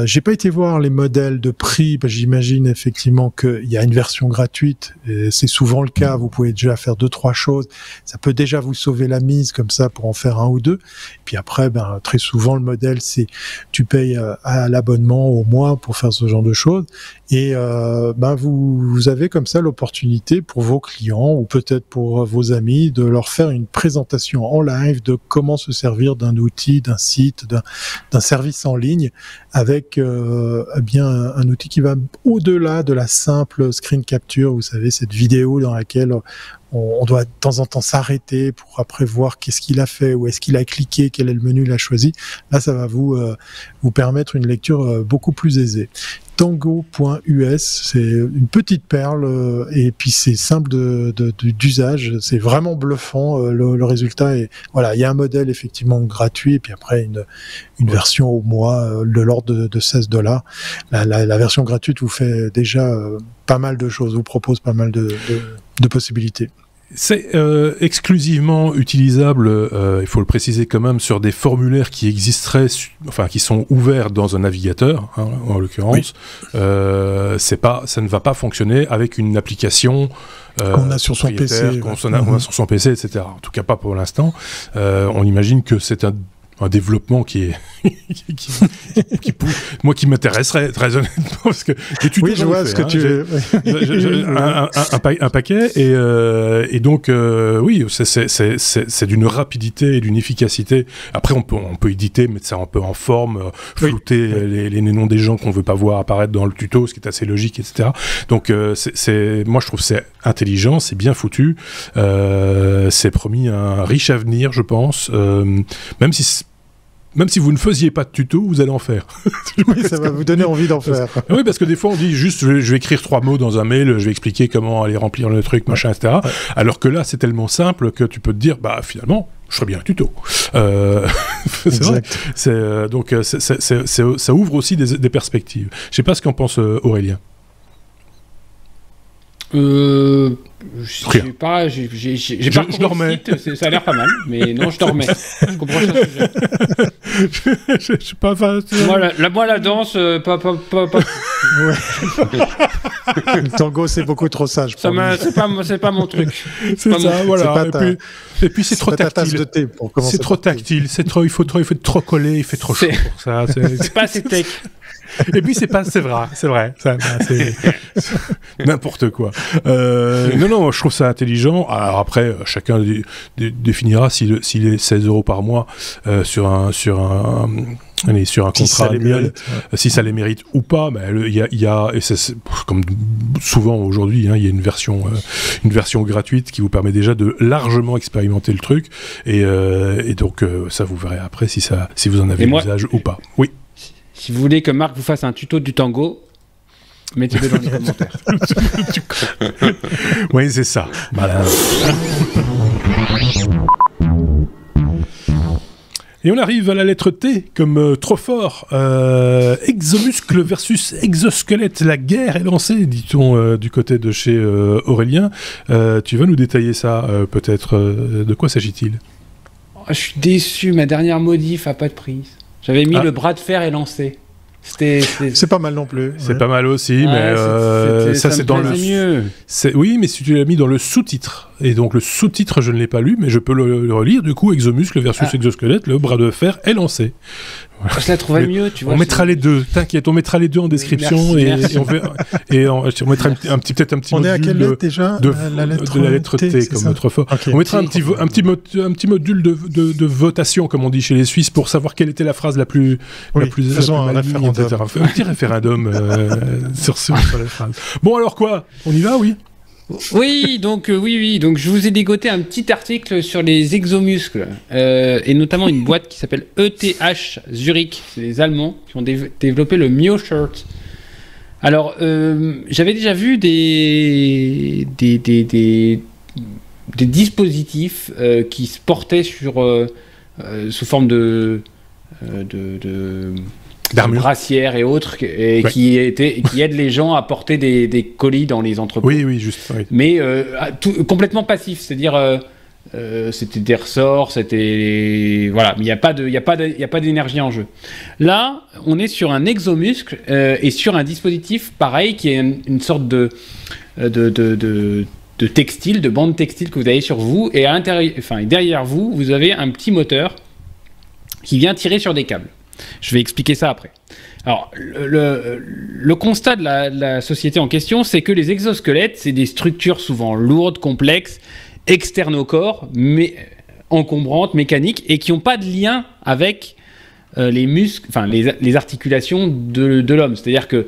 J'ai pas été voir les modèles de prix, parce que j'imagine effectivement qu'il y a une version gratuite, et c'est souvent le cas, vous pouvez déjà faire 2-3 choses, ça peut déjà vous sauver la mise comme ça pour en faire 1 ou 2, puis après très souvent le modèle c'est tu payes à l'abonnement au mois pour faire ce genre de choses, et vous avez comme ça l'opportunité pour vos clients ou peut-être pour vos amis de leur faire une présentation en live de comment se servir d'un outil, d'un site, d'un service en ligne avec un outil qui va au-delà de la simple screen capture, vous savez, cette vidéo dans laquelle on doit de temps en temps s'arrêter pour après voir qu'est-ce qu'il a fait, où est-ce qu'il a cliqué, quel est le menu il a choisi. Là, ça va vous permettre une lecture beaucoup plus aisée. Tango.us, c'est une petite perle et puis c'est simple d'usage, c'est vraiment bluffant. Le résultat est, voilà, il y a un modèle effectivement gratuit et puis après une version au mois de l'ordre de $16. La version gratuite vous fait déjà pas mal de choses, vous propose pas mal de possibilités. C'est exclusivement utilisable, il faut le préciser quand même, sur des formulaires qui existeraient, qui sont ouverts dans un navigateur, hein, en l'occurrence. Oui. Ça ne va pas fonctionner avec une application qu'on a sur son PC, qu'on a sur son PC, etc. En tout cas, pas pour l'instant. On imagine que c'est un développement qui est moi qui m'intéresserait très honnêtement parce que des tutos, oui, je vois ce que tu veux. un paquet et donc oui, c'est d'une rapidité et d'une efficacité. Après on peut éditer, mettre ça un peu en forme, flouter les noms des gens qu'on veut pas voir apparaître dans le tuto, ce qui est assez logique, etc. Donc moi je trouve que c'est intelligent, c'est bien foutu, c'est promis un riche avenir, je pense, même si vous ne faisiez pas de tuto, vous allez en faire. Oui, ça va vous donner envie d'en faire. Oui, parce que des fois, on dit juste, je vais écrire 3 mots dans un mail, je vais expliquer comment aller remplir le truc, machin, etc. Ouais. Alors que là, c'est tellement simple que tu peux te dire, finalement, je ferais bien un tuto. C'est vrai. Donc, ça ouvre aussi des perspectives. Je ne sais pas ce qu'en pense Aurélien. J'ai pas je le remets. Ça a l'air pas mal, mais non, je te remets. Je comprends pas le sujet. Je sais pas. Moi, la danse, pas. Ouais. Le tango, c'est beaucoup trop sage. C'est pas mon truc. C'est pas ça, voilà. Et puis c'est trop tactile. C'est trop tactile. Il faut être trop collé. Il fait trop chaud pour ça. C'est pas assez tech. Et puis c'est vrai. C'est n'importe quoi. Non, je trouve ça intelligent. Alors après, chacun définira s'il est 16 € par mois sur un contrat annuel, si ça les mérite ou pas. Mais il y a et c'est comme souvent aujourd'hui, il y a une version gratuite qui vous permet déjà de largement expérimenter le truc. Et donc ça vous verrez après si vous en avez l'usage ou pas. Oui. Si vous voulez que Marc vous fasse un tuto du tango, mettez-le dans les commentaires. Oui, c'est ça. Voilà. Et on arrive à la lettre T, comme trop fort. Exomuscle versus exosquelette. La guerre est lancée, dit-on du côté de chez Aurélien. Tu vas nous détailler ça, peut-être. De quoi s'agit-il ? Je suis déçu, ma dernière modif a pas de prise. J'avais mis le bras de fer est lancé. C'est pas mal non plus. C'est pas mal aussi, mais ça c'est dans le mieux. Oui, mais si tu l'as mis dans le sous-titre, et donc le sous-titre je ne l'ai pas lu, mais je peux le relire. Du coup, exomuscle versus exosquelette, le bras de fer est lancé. Voilà. Je la trouvais mieux, tu vois. On mettra les deux, t'inquiète, on mettra les deux en description. Merci. Et on mettra peut-être un petit on module. On est à quelle lettre déjà de la lettre T comme notre fort. Okay. On mettra un petit module de votation, comme on dit chez les Suisses, pour savoir quelle était la phrase la plus faisons un référendum. Un petit référendum sur la phrase. Bon, alors quoi ? On y va, oui ? Oui, donc je vous ai dégoté un petit article sur les exomuscles et notamment une boîte qui s'appelle ETH Zurich. C'est les Allemands qui ont développé le MyoShirt. Alors, j'avais déjà vu des dispositifs qui se portaient sous forme de brassières et autres, qui aident les gens à porter des colis dans les entrepôts. Oui, juste. Oui. Mais complètement passif, c'est-à-dire c'était des ressorts, voilà, mais il n'y a pas d'énergie en jeu. Là, on est sur un exomuscle et sur un dispositif pareil qui est une sorte de textile, de bande textile que vous avez sur vous, et à l'intérieur, derrière vous, vous avez un petit moteur qui vient tirer sur des câbles. Je vais expliquer ça après. Alors, le constat de la société en question, c'est que les exosquelettes, c'est des structures souvent lourdes, complexes, externes au corps, mais encombrantes, mécaniques, et qui n'ont pas de lien avec les muscles, les articulations de l'homme. C'est-à-dire que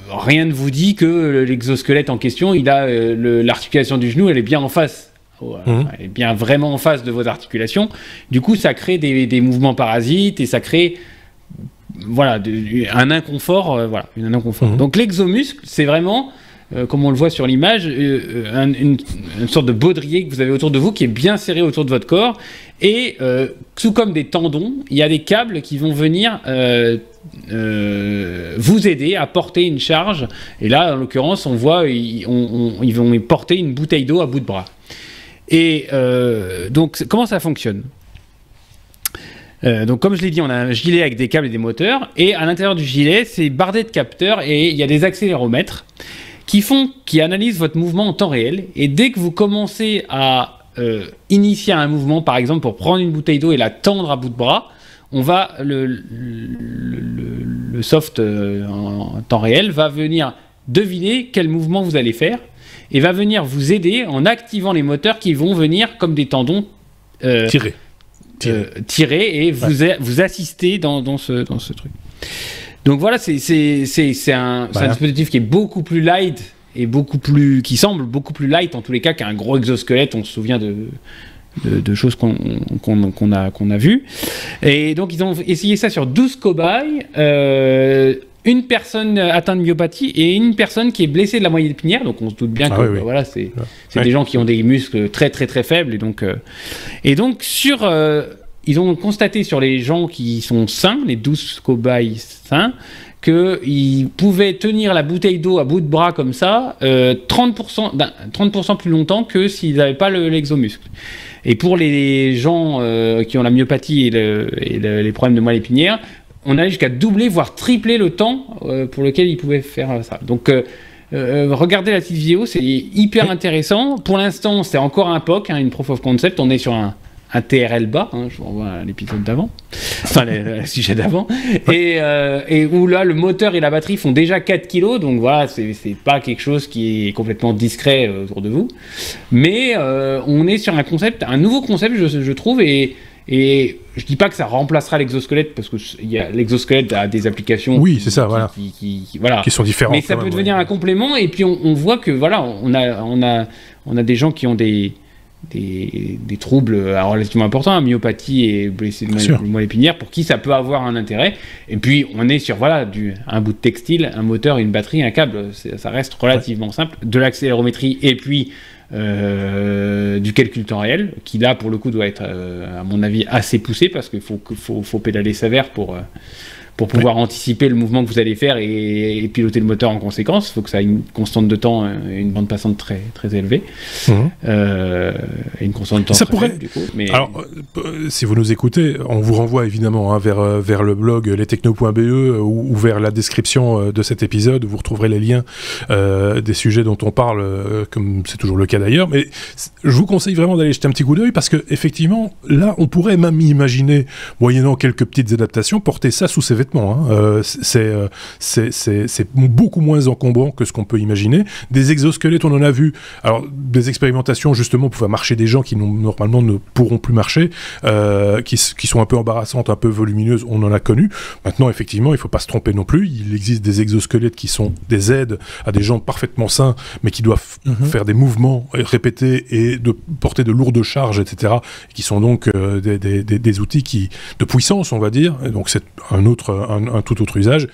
rien ne vous dit que l'exosquelette en question, il a l'articulation du genou, elle est bien en face. Elle est bien vraiment en face de vos articulations. Du coup, ça crée des mouvements parasites et ça crée un inconfort. Un inconfort. Donc l'exomuscle, c'est vraiment, comme on le voit sur l'image, une sorte de baudrier que vous avez autour de vous qui est bien serré autour de votre corps. Et tout comme des tendons, il y a des câbles qui vont venir vous aider à porter une charge. Et là, en l'occurrence, on voit ils vont porter une bouteille d'eau à bout de bras. Et donc, comment ça fonctionne ? Donc, comme je l'ai dit, on a un gilet avec des câbles et des moteurs. Et à l'intérieur du gilet, c'est bardé de capteurs et il y a des accéléromètres qui analysent votre mouvement en temps réel. Et dès que vous commencez à initier un mouvement, par exemple, pour prendre une bouteille d'eau et la tendre à bout de bras, on va le soft en temps réel va venir deviner quel mouvement vous allez faire et va venir vous aider en activant les moteurs qui vont venir comme des tendons tirer et vous assister dans ce truc. Donc voilà, c'est un dispositif qui est beaucoup plus light et qui semble beaucoup plus light en tous les cas qu'un gros exosquelette. On se souvient de choses qu'on a vues. Et donc ils ont essayé ça sur 12 cobayes, une personne atteinte de myopathie et une personne qui est blessée de la moelle épinière. Donc on se doute bien que voilà, c'est des gens qui ont des muscles très très très faibles. Et donc ils ont constaté sur les gens qui sont sains, les 12 cobayes sains, qu'ils pouvaient tenir la bouteille d'eau à bout de bras comme ça 30% plus longtemps que s'ils n'avaient pas l'exomuscle. Et pour les gens qui ont la myopathie et les problèmes de moelle épinière, on allait jusqu'à doubler, voire tripler le temps pour lequel ils pouvaient faire ça. Donc, regardez la petite vidéo, c'est hyper intéressant. Pour l'instant, c'est encore un POC, une Proof of Concept. On est sur un TRL bas, je vous renvoie à l'épisode d'avant, le sujet d'avant, et où là le moteur et la batterie font déjà 4 kg, donc voilà, c'est pas quelque chose qui est complètement discret autour de vous, mais on est sur un nouveau concept, je trouve, et je dis pas que ça remplacera l'exosquelette, parce que l'exosquelette a des applications qui sont différentes, mais ça peut devenir un complément, et puis on voit que voilà, on a des gens qui ont des troubles relativement importants, myopathie et blessés de moelle épinière, pour qui ça peut avoir un intérêt. Et puis on est sur un bout de textile, un moteur, une batterie, un câble, ça reste relativement simple, de l'accélérométrie et puis du calcul temps réel, qui là pour le coup doit être à mon avis assez poussé, parce qu'il faut pédaler sévère pour pouvoir anticiper le mouvement que vous allez faire et piloter le moteur en conséquence. Il faut que ça ait une constante de temps et une bande passante très, très élevée. Et une constante de temps faible, du coup. Mais... Alors, si vous nous écoutez, on vous renvoie évidemment vers le blog lestechno.be ou vers la description de cet épisode. Vous retrouverez les liens des sujets dont on parle, comme c'est toujours le cas d'ailleurs. Mais je vous conseille vraiment d'aller jeter un petit coup d'œil, parce que effectivement, là, on pourrait même imaginer, moyennant quelques petites adaptations, porter ça sous ses vêtements. C'est beaucoup moins encombrant que ce qu'on peut imaginer. Des exosquelettes, on en a vu. Alors, des expérimentations justement pour faire marcher des gens qui normalement ne pourront plus marcher, qui sont un peu embarrassantes, un peu volumineuses, on en a connu. Maintenant, effectivement, il ne faut pas se tromper non plus. Il existe des exosquelettes qui sont des aides à des gens parfaitement sains, mais qui doivent faire des mouvements répétés et porter de lourdes charges, etc., qui sont donc des outils de puissance, on va dire. Et donc, c'est un tout autre usage.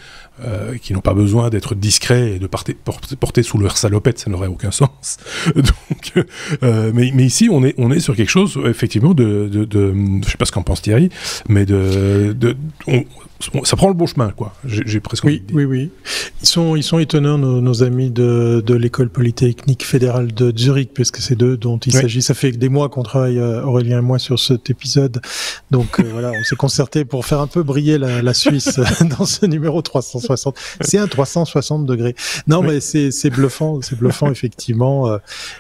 qui n'ont pas besoin d'être discrets et de porter sous leur salopette, ça n'aurait aucun sens. Donc, mais ici, on est sur quelque chose, effectivement, je sais pas ce qu'en pense Thierry, mais ça prend le bon chemin, quoi. J'ai presque envie de dire. Oui. Ils sont étonnants, nos amis de l'école polytechnique fédérale de Zurich, puisque c'est d'eux dont il s'agit. Ça fait des mois qu'on travaille, Aurélien et moi, sur cet épisode. Donc voilà, on s'est concerté pour faire un peu briller la Suisse dans ce numéro 360. C'est un 360 degrés. Non, mais c'est bluffant, effectivement.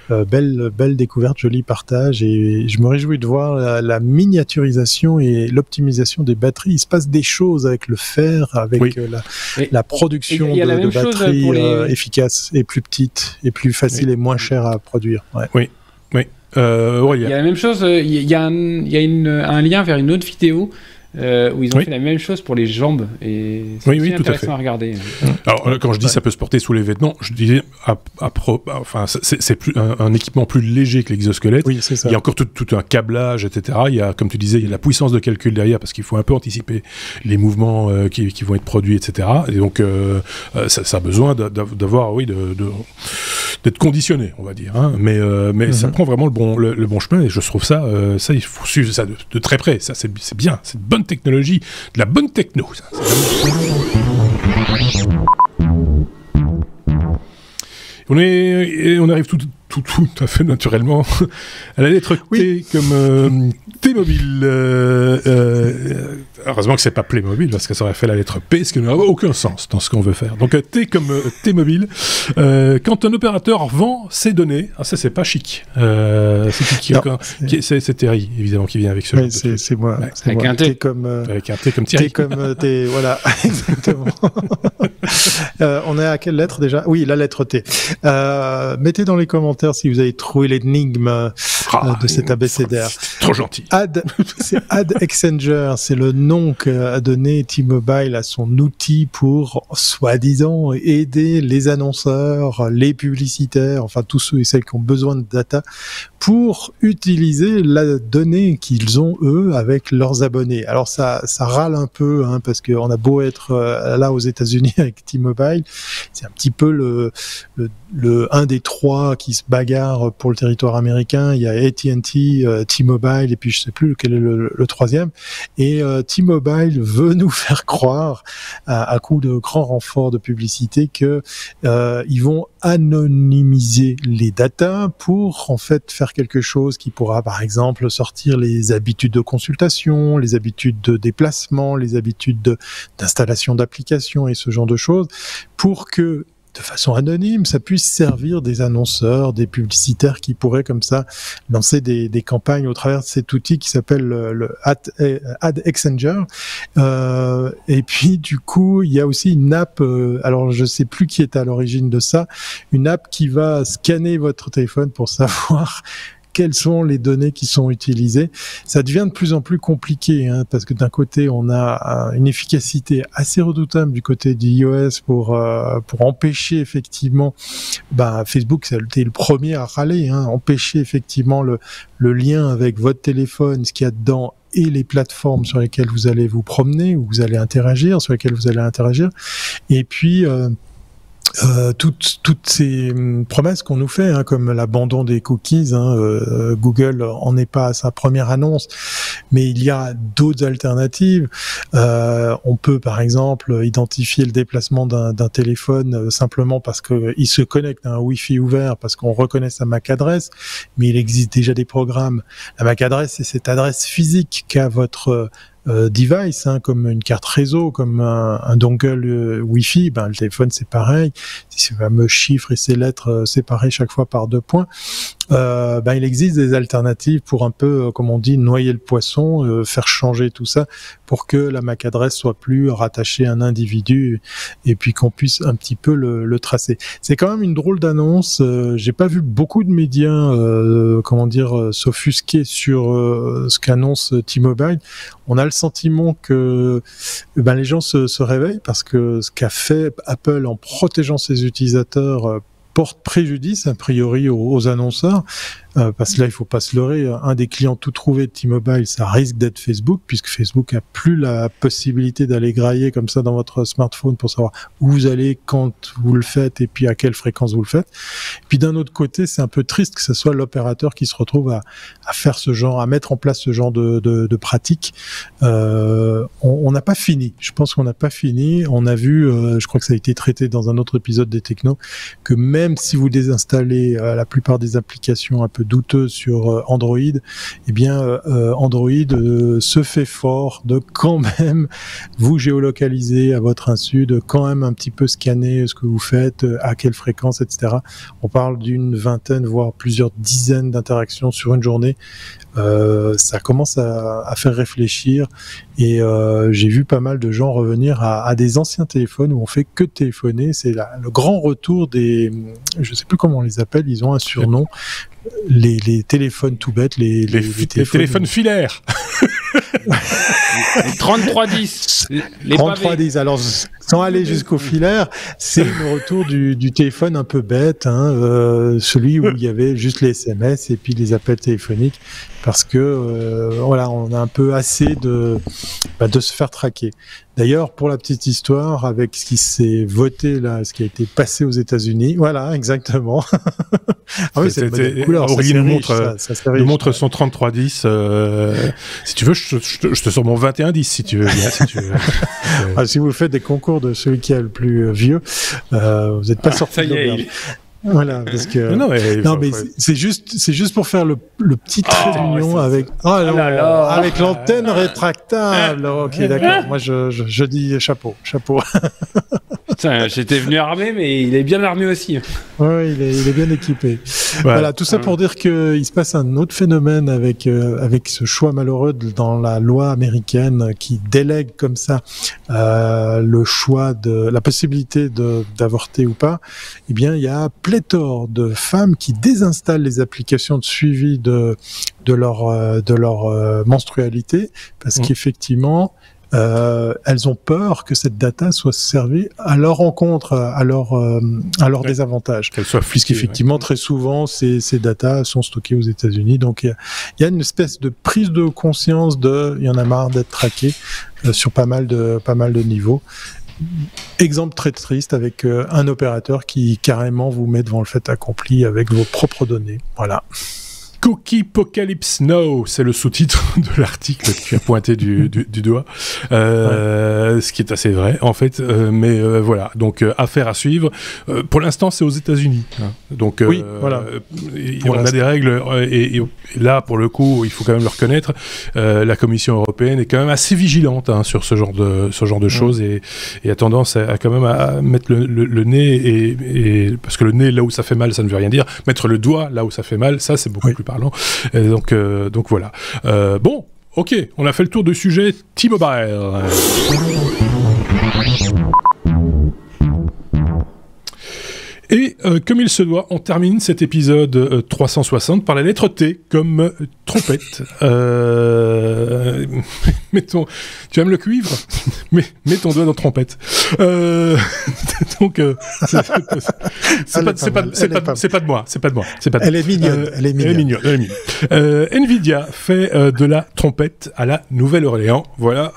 Belle découverte, joli partage, et je me réjouis de voir la miniaturisation et l'optimisation des batteries. Il se passe des choses avec le fer, avec la production de batteries efficaces et plus petites et plus faciles et moins chères à produire. Oui. Il y a la même chose, il y a un lien vers une autre vidéo où ils ont fait la même chose pour les jambes, et c'est intéressant à regarder. Alors quand je dis ça peut se porter sous les vêtements, je disais c'est plus un équipement plus léger que l'exosquelette. Oui, c'est ça. Il y a encore tout un câblage, etc. Il y a, comme tu disais, il y a la puissance de calcul derrière, parce qu'il faut un peu anticiper les mouvements qui vont être produits, etc. Et donc ça a besoin d'avoir d'être conditionné, on va dire, hein. Mais ça prend vraiment le bon chemin, et je trouve ça il faut suivre ça de très près. Ça c'est bien, c'est de bonne technologie, de la bonne techno. Ça. On arrive tout à fait naturellement à la lettre T comme T-Mobile. Heureusement que c'est pas Playmobil, parce que ça aurait fait la lettre P, ce qui n'a aucun sens dans ce qu'on veut faire. Donc T comme T-Mobile. Quand un opérateur vend ses données, ça c'est pas chic. C'est Thierry, évidemment, qui vient avec ce. Oui, c'est moi. Ouais. Avec un T avec un T comme Thierry. T comme T, voilà, exactement. On est à quelle lettre déjà ? Oui, la lettre T. Mettez dans les commentaires si vous avez trouvé l'énigme de cet abécédaire. Trop gentil. C'est Ad Exchanger, c'est le nom qu'a donné T-Mobile à son outil pour, soi-disant, aider les annonceurs, les publicitaires, enfin tous ceux et celles qui ont besoin de data pour utiliser la donnée qu'ils ont, eux, avec leurs abonnés. Alors ça râle un peu, hein, parce qu'on a beau être là aux États-Unis avec T-Mobile, c'est un petit peu le un des trois qui se bagarre pour le territoire américain. Il y a AT&T, T-Mobile, et puis je sais plus quel est le troisième. Et T-Mobile veut nous faire croire, à coup de grands renforts de publicité, que ils vont anonymiser les datas pour en fait faire quelque chose qui pourra, par exemple, sortir les habitudes de consultation, les habitudes de déplacement, les habitudes d'installation d'applications et ce genre de choses, pour que de façon anonyme, ça puisse servir des annonceurs, des publicitaires qui pourraient comme ça lancer des campagnes au travers de cet outil qui s'appelle le Ad Exchanger. Et puis du coup, il y a aussi une app, alors je sais plus qui est à l'origine de ça, une app qui va scanner votre téléphone pour savoir quelles sont les données qui sont utilisées. Ça devient de plus en plus compliqué, hein, parce que d'un côté, on a une efficacité assez redoutable du côté d'iOS pour empêcher effectivement, Facebook, c'était le premier à râler, hein, empêcher effectivement le lien avec votre téléphone, ce qu'il y a dedans, et les plateformes sur lesquelles vous allez vous promener, ou vous allez interagir, Et puis, toutes ces promesses qu'on nous fait, hein, comme l'abandon des cookies, Google en est pas à sa première annonce, mais il y a d'autres alternatives. On peut par exemple identifier le déplacement d'un téléphone simplement parce que il se connecte à un Wi-Fi ouvert, parce qu'on reconnaît sa MAC adresse, mais il existe déjà des programmes. La MAC adresse, c'est cette adresse physique qu'a votre device, hein, comme une carte réseau, comme un dongle Wi-Fi. Le téléphone c'est pareil, c'est ces fameux chiffres et ces lettres séparées chaque fois par 2 points. Il existe des alternatives pour un peu, comme on dit, noyer le poisson, faire changer tout ça pour que la MAC adresse soit plus rattachée à un individu et puis qu'on puisse un petit peu le tracer. C'est quand même une drôle d'annonce. J'ai pas vu beaucoup de médias, s'offusquer sur ce qu'annonce T-Mobile. On a le sentiment que les gens se réveillent, parce que ce qu'a fait Apple en protégeant ses utilisateurs porte préjudice a priori aux annonceurs. parce que là, il faut pas se leurrer. Un des clients tout trouvés de T-Mobile, ça risque d'être Facebook, puisque Facebook a plus la possibilité d'aller grailler comme ça dans votre smartphone pour savoir où vous allez, quand vous le faites, et puis à quelle fréquence vous le faites. Et puis d'un autre côté, c'est un peu triste que ce soit l'opérateur qui se retrouve à faire ce genre, à mettre en place ce genre de pratique. On n'a pas fini. Je pense qu'on n'a pas fini. On a vu, je crois que ça a été traité dans un autre épisode des Technos, que même si vous désinstallez la plupart des applications un peu douteuses sur Android, eh bien Android se fait fort de quand même vous géolocaliser à votre insu, de quand même un petit peu scanner ce que vous faites, à quelle fréquence, etc. On parle d'une vingtaine, voire plusieurs dizaines d'interactions sur une journée. Ça commence à faire réfléchir, et j'ai vu pas mal de gens revenir à des anciens téléphones où on fait que téléphoner. C'est le grand retour des, je sais plus comment on les appelle, ils ont un surnom, les téléphones tout bêtes, les téléphones filaires. Les 3310. Les 3310. Alors, sans aller jusqu'au filaire, c'est le retour du téléphone un peu bête, celui où il y avait juste les SMS et puis les appels téléphoniques, parce que voilà, on a un peu assez de se faire traquer. D'ailleurs, pour la petite histoire, avec ce qui s'est voté là, ce qui a été passé aux États-Unis, voilà, exactement. Ah oui, c'est une bonne couleur. Aurélie nous montre riche, son 3310. Si tu veux, je te sors mon 2110 si tu veux. Bien, si vous faites des concours de celui qui est le plus vieux, vous n'êtes pas sorti de l'auberge. Voilà, parce que mais c'est juste pour faire le petit trait d'union avec avec l'antenne rétractable. Ok, d'accord. Moi je dis chapeau. Putain, j'étais venu armé, mais il est bien armé aussi. Oui, il est bien équipé. Voilà, tout ça pour dire qu'il se passe un autre phénomène avec ce choix malheureux dans la loi américaine qui délègue comme ça le choix de la possibilité d'avorter ou pas. Eh bien, il y a pléthore de femmes qui désinstallent les applications de suivi de leur menstrualité, parce qu'effectivement elles ont peur que cette data soit servie à leur encontre, à leur désavantage. Puisqu'effectivement, très souvent, ces datas sont stockées aux États-Unis. Donc, il y a une espèce de prise de conscience il y en a marre d'être traqué sur pas mal de niveaux. Exemple très triste avec un opérateur qui carrément vous met devant le fait accompli avec vos propres données. Voilà. Cookie-Pocalypse Now, c'est le sous-titre de l'article que tu as pointé du doigt, ce qui est assez vrai en fait, mais voilà, donc affaire à suivre. Pour l'instant, c'est aux États-Unis, donc oui, voilà. On a des règles, et là, pour le coup, il faut quand même le reconnaître, la Commission européenne est quand même assez vigilante sur ce genre de choses, et a tendance à quand même à mettre le nez, et parce que le nez là où ça fait mal, ça ne veut rien dire. Mettre le doigt là où ça fait mal, ça c'est beaucoup plus parlant. Donc voilà. Bon, ok, on a fait le tour du sujet T-Mobile. Et comme il se doit, on termine cet épisode 360 par la lettre T, comme trompette. Tu aimes le cuivre? Mets ton doigt dans trompette. Donc, c'est pas de moi. Elle est mignonne. Elle est mignonne. Nvidia fait de la trompette à la Nouvelle-Orléans, voilà,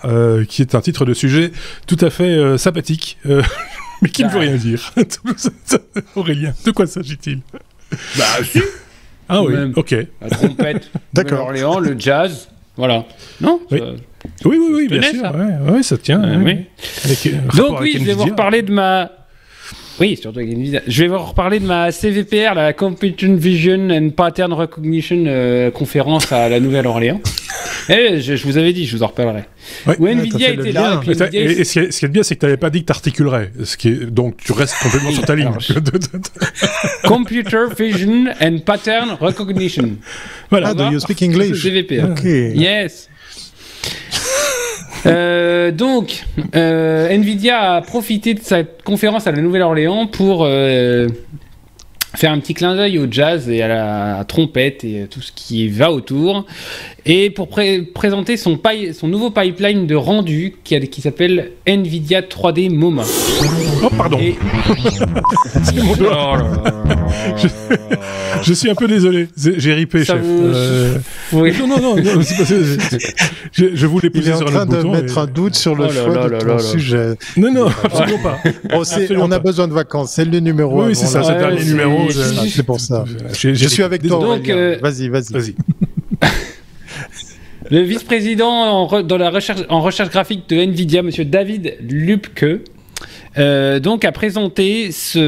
qui est un titre de sujet tout à fait sympathique. Mais qui ne veut rien dire. Aurélien, de quoi s'agit-il? Bah, si. Ah oui, ok. La trompette, d'accord. Orléans, le jazz, voilà. Non oui. Oui, bien sûr. Ça. Ouais, ça tient. Oui. Donc oui, je vais vous reparler de ma... Oui, surtout avec Nvidia. Je vais vous reparler de ma CVPR, la Computer Vision and Pattern Recognition conférence à la Nouvelle-Orléans. Je vous avais dit, je vous en reparlerai. Ouais. Où Nvidia était là. Et ce qui est bien, c'est que tu n'avais pas dit que tu articulerais. Donc tu restes complètement sur ta ligne. Computer Vision and Pattern Recognition. Voilà. Do you speak English? CVPR. Okay. Yes. Donc, Nvidia a profité de sa conférence à la Nouvelle-Orléans pour faire un petit clin d'œil au jazz et à la trompette et tout ce qui va autour. et pour présenter son nouveau pipeline de rendu qui s'appelle NVIDIA 3D MoMA. Oh, pardon. C'est mon doigt. Je suis un peu désolé. J'ai ripé, chef. Oui. Non, c'est pas ça. Je voulais poser sur le bouton. Il est en train de mettre un doute sur le choix de ton sujet. Non, absolument pas. On a besoin de vacances. C'est le numéro. Oui, c'est ça, c'est le dernier numéro. C'est pour ça. Je suis avec toi. Donc, vas-y. Le vice-président en recherche graphique de NVIDIA, monsieur David Lübke, donc a présenté cette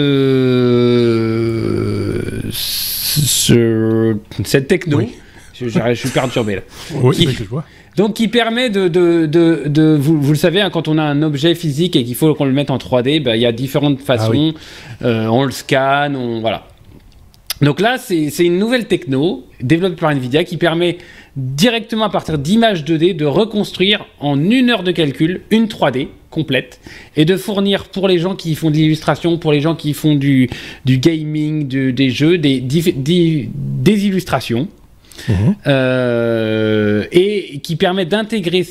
techno. Oui. Je suis perturbé là. Oui, je vois. Donc, qui permet de vous le savez, hein, quand on a un objet physique et qu'il faut qu'on le mette en 3D, il y a différentes façons. On le scanne, voilà. Donc là, c'est une nouvelle techno développée par NVIDIA qui permet directement à partir d'images 2D de reconstruire en 1 heure de calcul une 3D complète et de fournir pour les gens qui font de l'illustration, pour les gens qui font du gaming, des jeux, des illustrations. Et qui permet d'intégrer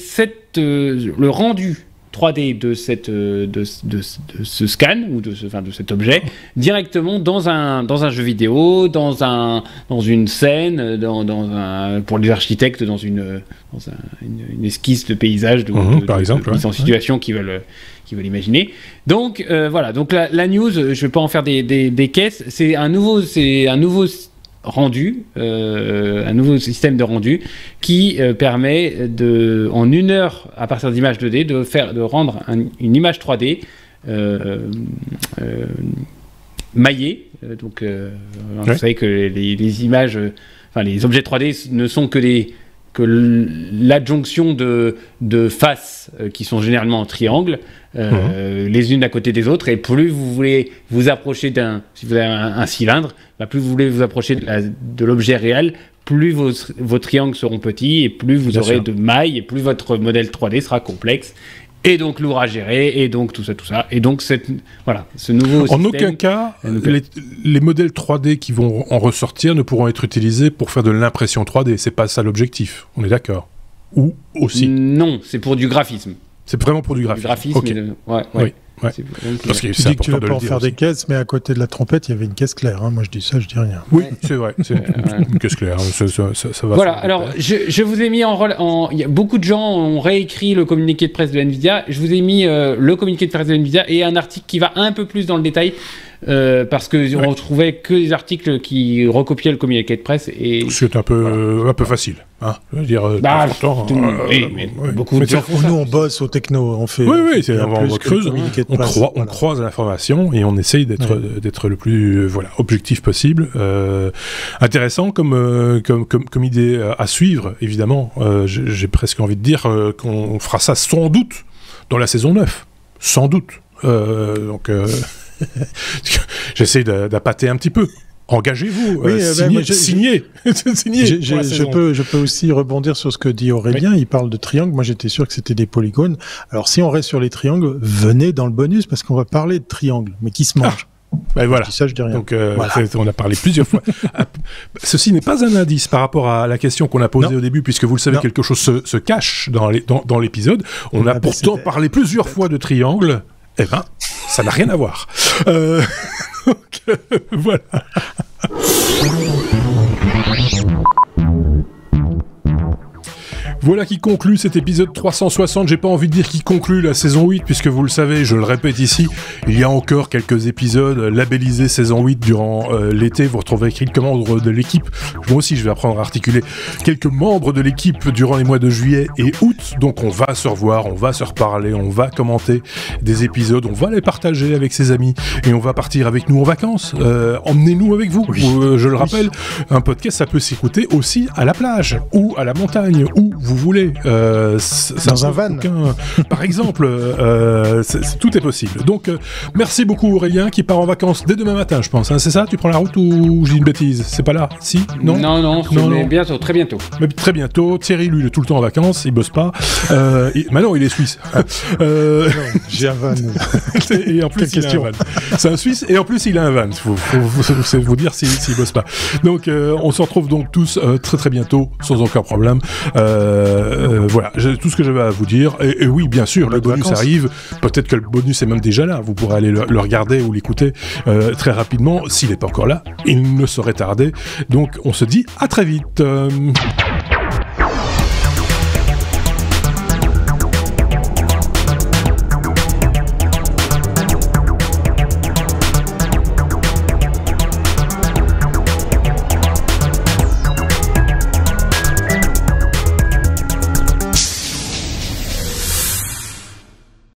le rendu 3D de ce scan ou de cet objet directement dans un jeu vidéo, dans une scène, pour les architectes dans une esquisse de paysage par exemple, mise en situation qu'ils veulent imaginer. Donc voilà, donc la news, je vais pas en faire des caisses, c'est un nouveau rendu, un nouveau système de rendu qui permet en 1 heure à partir d'images 2D de rendre une image 3D maillée. Donc vous savez que les images, les objets 3D ne sont que l'adjonction de faces qui sont généralement en triangle, les unes à côté des autres, et plus vous voulez vous approcher si vous avez un cylindre, plus vous voulez vous approcher de l'objet réel, plus vos triangles seront petits, et plus vous aurez de mailles, et plus votre modèle 3D sera complexe, et donc lourd à gérer, et donc tout ça. Et donc ce nouveau système... En aucun cas, les modèles 3D qui vont en ressortir ne pourront être utilisés pour faire de l'impression 3D. C'est pas ça l'objectif, on est d'accord? Ou aussi? Non, c'est pour du graphisme. C'est vraiment pour du graphisme. Okay. Oui. Parce que tu dis que tu veux pas en faire des caisses, mais à côté de la trompette, il y avait une caisse claire. Moi, je dis ça, je dis rien. Oui, c'est vrai. C'est une caisse claire. Ça va. Voilà. Alors, je vous ai mis il y a beaucoup de gens ont réécrit le communiqué de presse de NVIDIA. Je vous ai mis le communiqué de presse de NVIDIA et un article qui va un peu plus dans le détail. Parce que on retrouvait que des articles qui recopiaient le communiqué de presse et c'est un peu facile, hein. Je veux dire, beaucoup de gens nous on bosse au techno, on fait on creuse, on croise l'information et on essaye d'être le plus objectif possible. Intéressant comme idée à suivre, évidemment. J'ai presque envie de dire qu'on fera ça sans doute dans la saison 9, sans doute. J'essaie d'appâter un petit peu. Engagez-vous, signez. Je peux aussi rebondir sur ce que dit Aurélien. Il parle de triangles. Moi, j'étais sûr que c'était des polygones. Alors, si on reste sur les triangles, venez dans le bonus parce qu'on va parler de triangles, mais qui se mangent. Voilà. Ça, je dis rien. Donc, on a parlé plusieurs fois. Ceci n'est pas un indice par rapport à la question qu'on a posée au début, puisque vous le savez, quelque chose se cache dans l'épisode. On a pourtant parlé plusieurs fois de triangles. Eh ben, ça n'a rien à voir. Donc, voilà. Voilà qui conclut cet épisode 360. J'ai pas envie de dire qui conclut la saison 8, puisque vous le savez, je le répète ici, il y a encore quelques épisodes labellisés saison 8 durant l'été. Vous retrouverez quelques membres de l'équipe. Moi aussi, je vais apprendre à articuler. Quelques membres de l'équipe durant les mois de juillet et août. Donc on va se revoir, on va se reparler, on va commenter des épisodes, on va les partager avec ses amis et on va partir avec nous en vacances. Emmenez-nous avec vous. Je le rappelle, un podcast, ça peut s'écouter aussi à la plage ou à la montagne ou vous voulez. Dans un van. Par exemple, tout est possible. Donc, merci beaucoup Aurélien, qui part en vacances dès demain matin, je pense. Hein, c'est ça? Tu prends la route ou je dis une bêtise? C'est pas là? Si? Non? Non, bientôt, très bientôt. Mais très bientôt. Thierry, lui, il est tout le temps en vacances, il bosse pas. Maintenant, il est suisse. J'ai un van. Et en plus, il a un van. C'est un Suisse, et en plus, il a un van. Faut vous dire s'il bosse pas. Donc, on se retrouve donc tous très très bientôt, sans aucun problème. Voilà, tout ce que j'avais à vous dire. Et oui, bien sûr, le bonus arrive. Peut-être que le bonus est même déjà là. Vous pourrez aller le regarder ou l'écouter très rapidement. S'il n'est pas encore là, il ne saurait tarder. Donc, on se dit à très vite.